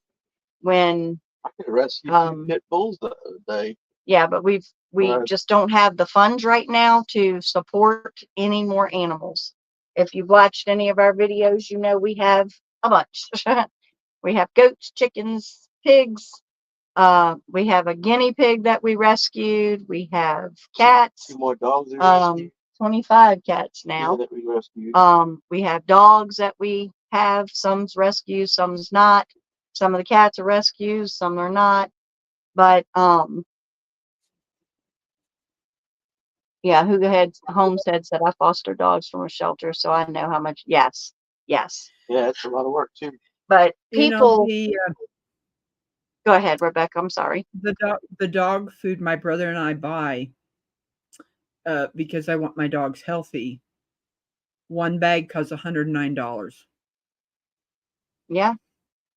when, I could rescue Um, pit bulls the other day. yeah, but we Right. just don't have the funds right now to support any more animals. If you've watched any of our videos, you know we have a bunch. We have goats, chickens, pigs. We have a guinea pig that we rescued. We have cats. 2 more dogs we rescued. 25 cats Yeah, now. that we rescued. We have dogs that we have. Some's rescued, some's not. Some of the cats are rescues, some are not. But yeah, Homestead said I foster dogs from a shelter, so I know how much. Yes, yes. Yeah, it's a lot of work too. But You know, people, go ahead, Rebecca. I'm sorry. the dog food my brother and I buy, because I want my dogs healthy. One bag costs $109. Yeah,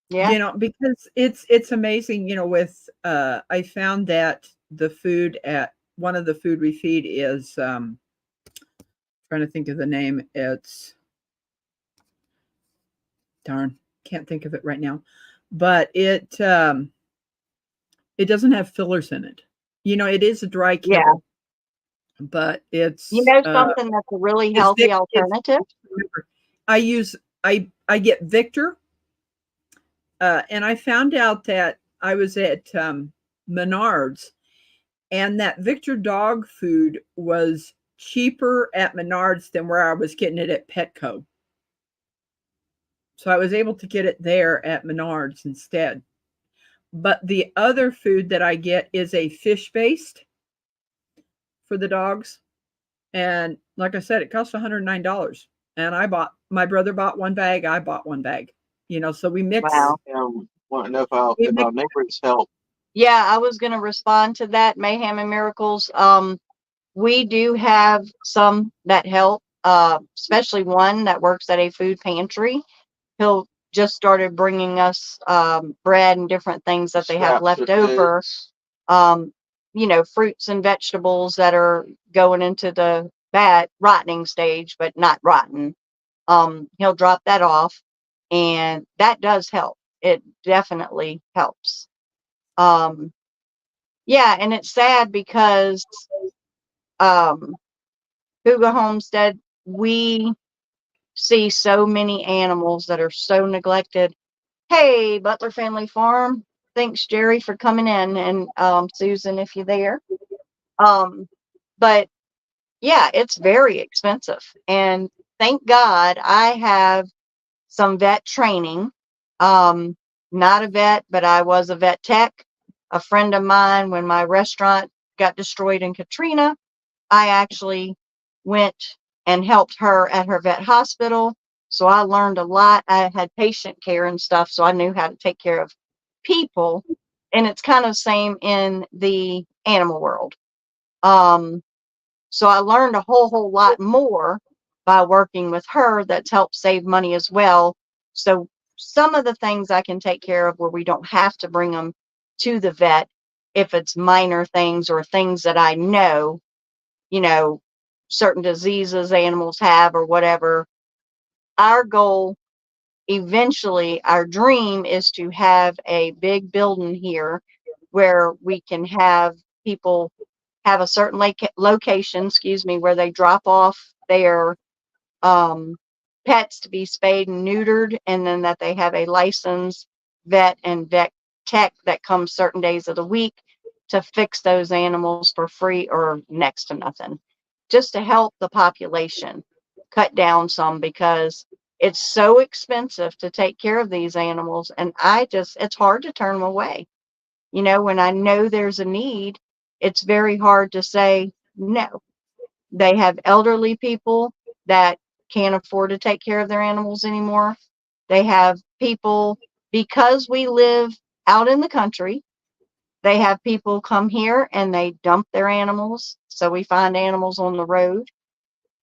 yeah, You know, because it's amazing, you know, with I found that the food at one of the food we feed is trying to think of the name. It's darn, can't think of it right now. But it doesn't have fillers in it. You know, it is a dry yeah. kibble, but it's You know something that's a really it's healthy Vic- it's- alternative? remember, I get Victor, and I found out that I was at Menards, and that Victor dog food was cheaper at Menards than where I was getting it at Petco. So I was able to get it there at Menards instead. But the other food that I get is a fish based for the dogs. And like I said, it costs $109. And my brother bought one bag, I bought one bag. You know, so we mix. Wow. Want to know We if mix our neighbors help. Yeah, I was going to respond to that. Mayhem and Miracles. We do have some that help, especially one that works at a food pantry. He'll just started bringing us bread and different things that they have Scraps left of over. goods. You know, fruits and vegetables that are going into the bad rotting stage, but not rotten. He'll drop that off, and that does help. It definitely helps. Yeah, and it's sad because Hugo Homestead, we see so many animals that are so neglected. Hey, Butler Family Farm. Thanks, Jerry, for coming in, and Susan, if you're there. But yeah, it's very expensive, and thank God I have some vet training. Not a vet, but I was a vet tech. A friend of mine, when my restaurant got destroyed in Katrina, I actually went and helped her at her vet hospital. So I learned a lot. I had patient care and stuff, so I knew how to take care of people. And it's kind of same in the animal world. So I learned a whole lot more by working with her that's helped save money as well. So some of the things I can take care of where we don't have to bring them to the vet if it's minor things or things that I know, you know, certain diseases animals have or whatever. Our goal, eventually, our dream is to have a big building here where we can have people have a certain location, excuse me, where they drop off their pets to be spayed and neutered, and then that they have a licensed vet and vet tech that comes certain days of the week to fix those animals for free or next to nothing, just to help the population cut down some, because it's so expensive to take care of these animals, and it's hard to turn them away. You know, when I know there's a need, it's very hard to say no. They have elderly people that can't afford to take care of their animals anymore. They have people, because we live out in the country, they have people come here and they dump their animals. So we find animals on the road.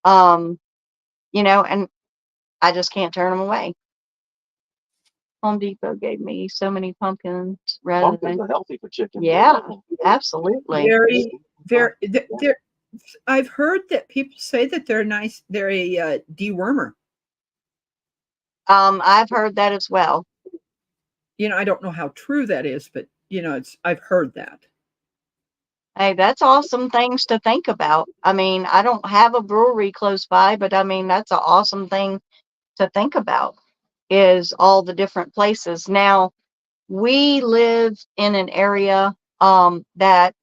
You know, and I just can't turn them away. Home Depot gave me so many pumpkins rather Pumpkins than, are healthy for chickens. yeah, absolutely. very I've heard that people say that they're nice. They're a dewormer. I've heard that as well. I don't know how true that is, but I've heard that. Hey, that's awesome things to think about. I mean, I don't have a brewery close by, but I mean, that's an awesome thing to think about is all the different places. Now, we live in an area that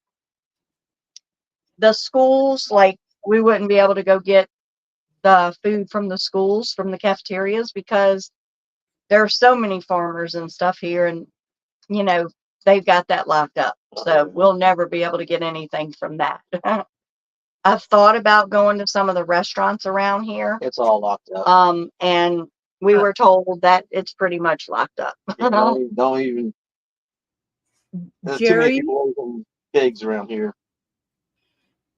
the schools, like, we wouldn't be able to go get the food from the schools, from the cafeterias, because there are so many farmers and stuff here, and they've got that locked up. So we'll never be able to get anything from that. I've thought about going to some of the restaurants around here, It's all locked up. and we were told that it's pretty much locked up. Don't even. There's too many Jerry, people and pigs around here.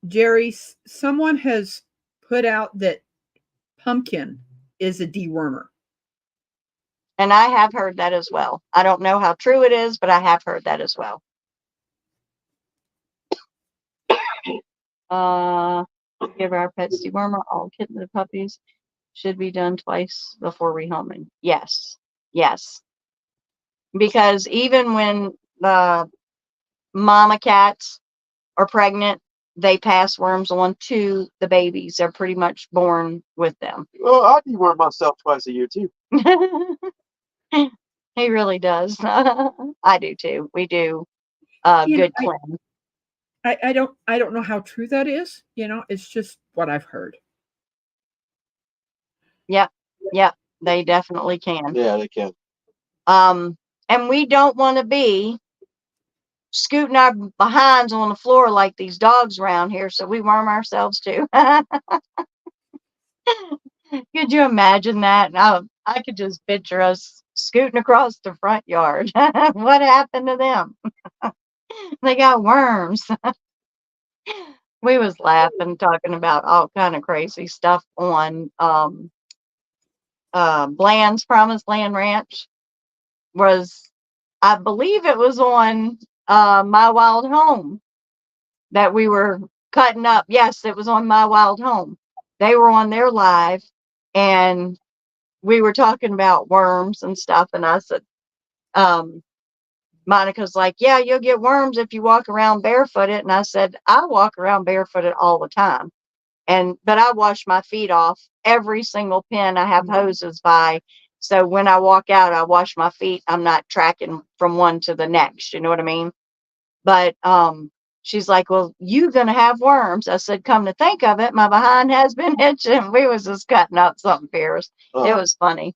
Jerry, someone has put out that pumpkin is a dewormer. And I have heard that as well. I don't know how true it is, but I have heard that as well. Give our pets dewormer. All kittens and puppies should be done twice before rehoming. Yes. Because even when the mama cats are pregnant, they pass worms on to the babies. They're pretty much born with them. Well, I deworm myself twice a year too. He really does. I do too. We do good cleanse. I don't know how true that is. It's just what I've heard. Yep, they definitely can. Yeah, they can. And we don't want to be scooting our behinds on the floor like these dogs around here, so we worm ourselves too. Could you imagine that? I could just picture us scooting across the front yard. What happened to them? They got worms. We was laughing, talking about all kind of crazy stuff on Bland's Promised Land Ranch. I believe it was on My Wild Home that we were cutting up. Yes, it was on My Wild Home. They were on their live, and we were talking about worms and stuff. And I said, Monica's like, yeah, you'll get worms if you walk around barefooted. And I said, I walk around barefooted all the time. But I wash my feet off every single pen. I have hoses by. So when I walk out, I wash my feet. I'm not tracking from one to the next. You know what I mean? But she's like, well, you're going to have worms. I said, come to think of it, my behind has been itching. We was just cutting up something fierce. It was funny.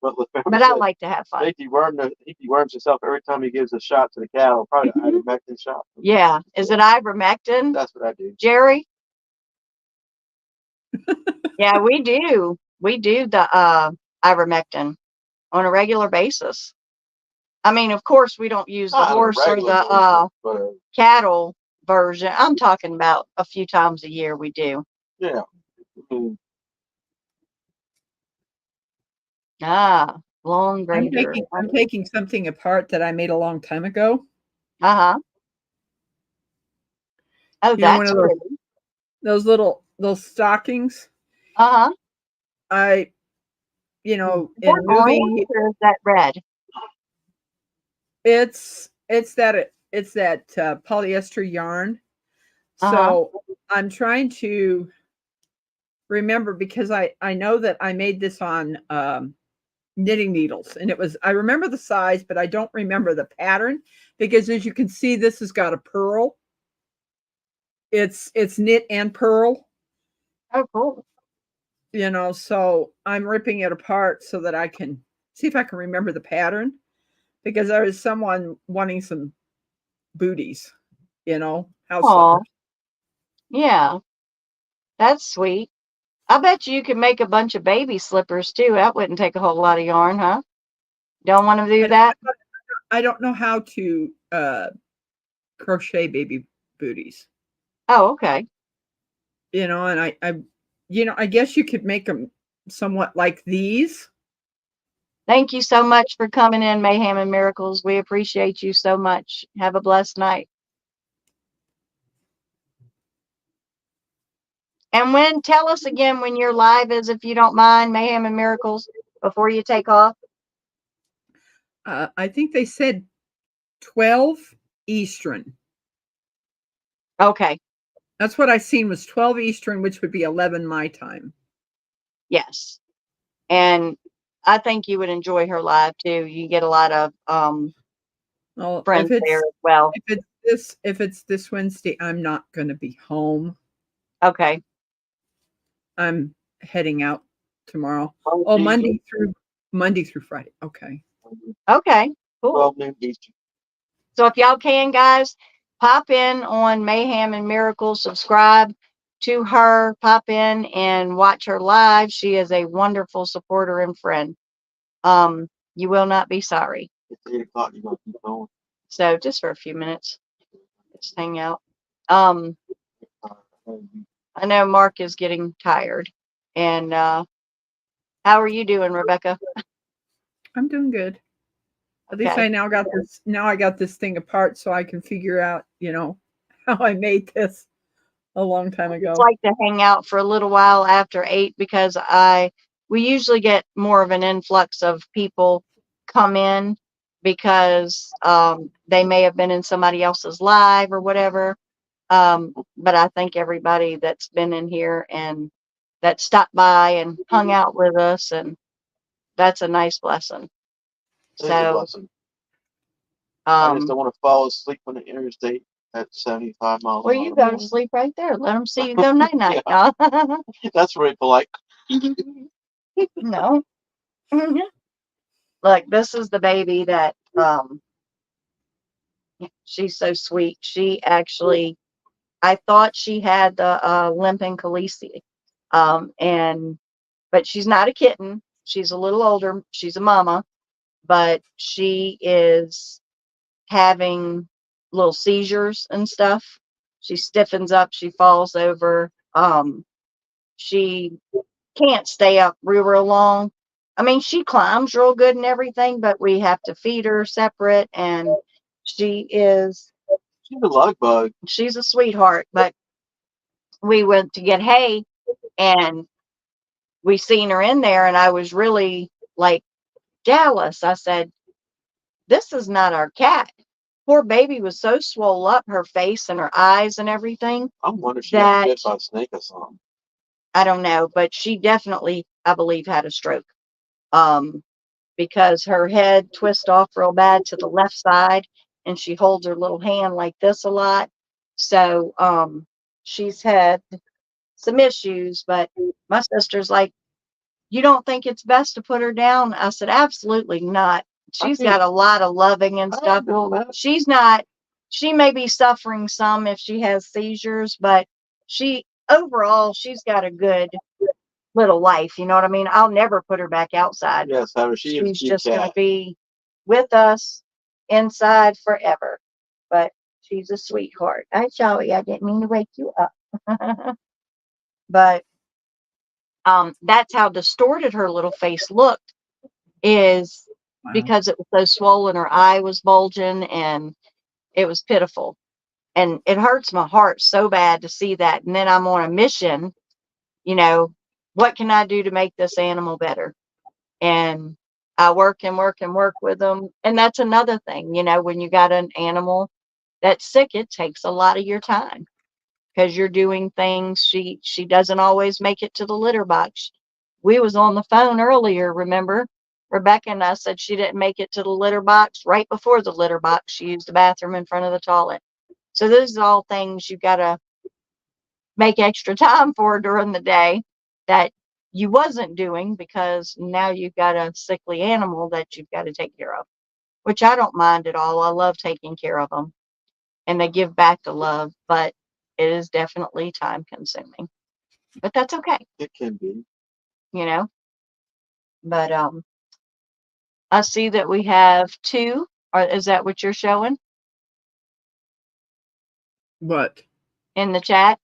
But I like to have fun. He deworms himself every time he gives a shot to the cattle. Probably an ivermectin shot. Yeah. Is it ivermectin? That's what I do. Jerry? Yeah, we do. We do the ivermectin on a regular basis. I mean, of course, we don't use the horse or the cattle version. I'm talking about a few times a year we do. Yeah. Mm-hmm. Long grader. I'm taking something apart that I made a long time ago. Oh, that's those stockings. I, in moving, or is that red? It's that polyester yarn. So I'm trying to remember, because I know that I made this on knitting needles, and I remember the size, but I don't remember the pattern, because as you can see, this has got a purl. It's knit and purl. Oh, cool. So I'm ripping it apart so that I can see if I can remember the pattern, because there was someone wanting some booties, house slippers. Yeah, that's sweet. I bet you could make a bunch of baby slippers too. That wouldn't take a whole lot of yarn, huh? Don't want to do that? I don't know how to crochet baby booties. Oh, okay. And I guess you could make them somewhat like these. Thank you so much for coming in, Mayhem and Miracles. We appreciate you so much. Have a blessed night. And tell us again when your live is, if you don't mind, Mayhem and Miracles, before you take off. I think they said 12 Eastern. Okay. That's what I seen was 12 Eastern, which would be 11 my time. Yes. And I think you would enjoy her live too. You get a lot of Well, friends there as well. if it's this Wednesday, I'm not going to be home. Okay. I'm heading out tomorrow. Oh, Oh, Eastern. Monday through Friday. Okay. Okay. Cool. 12 noon Eastern. So if y'all can, guys, pop in on Mayhem and Miracles, subscribe to her, pop in and watch her live. She is a wonderful supporter and friend. You will not be sorry. It's 8 o'clock. You're going to keep going. So just for a few minutes, just hang out. I know Mark is getting tired. And how are you doing, Rebecca? I'm doing good. At least Okay. I now got this thing apart so I can figure out, how I made this a long time ago. It's like to hang out for a little while after 8 because we usually get more of an influx of people come in because they may have been in somebody else's live or whatever. But I thank everybody that's been in here and that stopped by and hung out with us, and that's a nice blessing. It is a So blessing. I just um, don't want to fall asleep on the interstate at 75 miles well, an hour. you go to sleep right there. Let them see you go night night. Yeah. That's very polite. No. Look, this is the baby that she's so sweet. She actually, I thought she had the limping Khaleesi. But she's not a kitten. She's a little older. She's a mama, but she is having little seizures and stuff. She stiffens up, she falls over. She can't stay up real long. I mean, she climbs real good and everything, but we have to feed her separate, and she's She's a lug bug. a sweetheart. But we went to get hay, and we seen her in there, and I was really like jealous. I said, "This is not our cat." Poor baby was so swole up, her face and her eyes and everything. I'm wondering if she got That bit by a snake or something. I don't know, but she definitely, I believe, had a stroke. Because her head twists off real bad to the left side, and she holds her little hand like this a lot. So she's had some issues, but my sister's like, "You don't think it's best to put her down?" I said, "Absolutely not. She's got a lot of loving and stuff. She's not, she may be suffering some if she has seizures, but overall, she's got a good little life. You know what I mean? I'll never put her back outside. Yes, however, she is a She's cute just going to cat. be with us inside forever. But she's a sweetheart. I'm sorry, I didn't mean to wake you up. But that's how distorted her little face looked, is Wow. because it was so swollen. Her eye was bulging, and it was pitiful. And it hurts my heart so bad to see that. And then I'm on a mission, what can I do to make this animal better? And I work and work and work with them. And that's another thing, when you got an animal that's sick, it takes a lot of your time because you're doing things. She doesn't always make it to the litter box. We was on the phone earlier, remember? Rebecca and I said she didn't make it to the litter box. Right before the litter box, she used the bathroom in front of the toilet. So those are all things you got to make extra time for during the day that you wasn't doing because now you've got a sickly animal that you've got to take care of, which I don't mind at all. I love taking care of them, and they give back the love, but it is definitely time consuming. But that's okay, It can be. But I see that we have 2. Or is that what you're showing What? in the chat?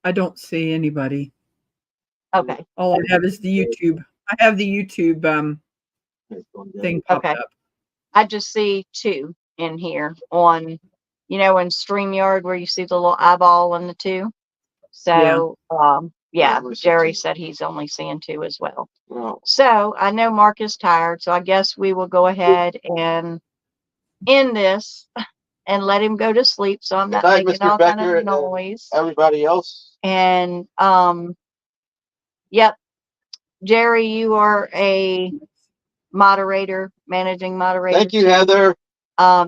I don't see anybody. Okay. All I have is the YouTube. I have the YouTube It's going down. thing popped Okay. up. I just see 2 in here on, in StreamYard where you see the little eyeball and the 2. So, yeah, We're Jerry 16. said he's only seeing 2 as well. Well, So I know Mark is tired, so I guess we will go ahead and end this and let him go to sleep so I'm good not night, making Mr. all kind Becker, of and noise. everybody else. And yep, Jerry, you are a moderator, managing moderator. Thank you, too. Heather.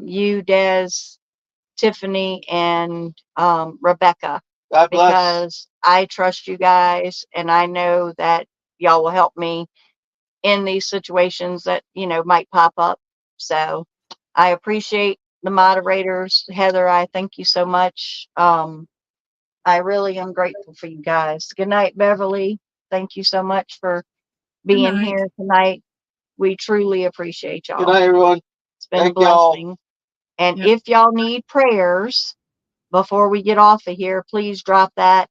You, Des, Tiffany, and Rebecca, God bless. because I trust you guys and I know that y'all will help me in these situations that, might pop up. So I appreciate the moderators. Heather, I thank you so much. I really am grateful for you guys. Good night, Beverly. Thank you so much for being night. here tonight. We truly appreciate y'all. Good night, everyone. It's been Thank a y'all. blessing. And Yep. if y'all need prayers before we get off of here, please drop that.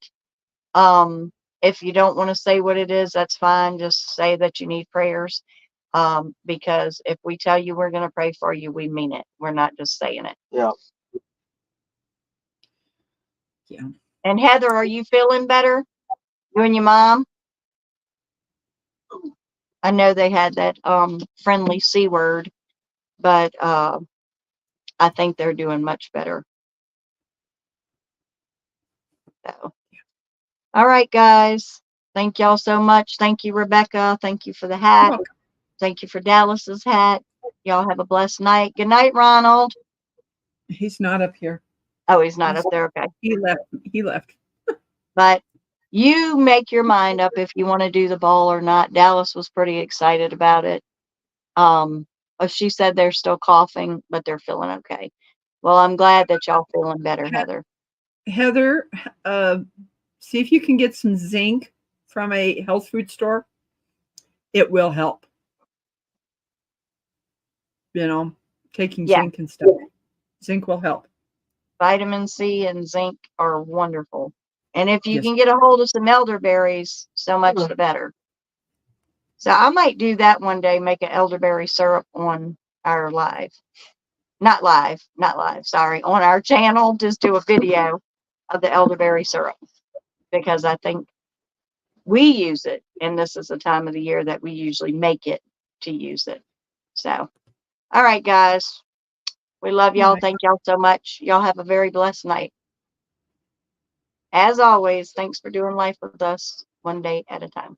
If you don't want to say what it is, that's fine. Just say that you need prayers. Because if we tell you we're going to pray for you, we mean it. We're not just saying it. Yeah. Yeah. And Heather, are you feeling better? You and your mom? I know they had that friendly C word, but I think they're doing much better. So, all right, guys. Thank y'all so much. Thank you, Rebecca. Thank you for the hat. Welcome. Thank you for Dallas's hat. Y'all have a blessed night. Good night, Ronald. He's not up here. Oh, he's not up there. Okay. He left. He left. But you make your mind up if you want to do the bowl or not. Dallas was pretty excited about it. She said they're still coughing, but they're feeling okay. Well, I'm glad that y'all feeling better, Heather. Heather, see if you can get some zinc from a health food store. It will help. Taking Yeah. zinc and stuff. Zinc will help. Vitamin C and zinc are wonderful. And if you Yes. can get a hold of some elderberries, so much the better. So I might do that one day, make an elderberry syrup on our live. Not live, sorry, on our channel, just do a video of the elderberry syrup because I think we use it. And this is the time of the year that we usually make it to use it. So, all right, guys. We love y'all. Night. Thank y'all so much. Y'all have a very blessed night. As always, thanks for doing life with us one day at a time.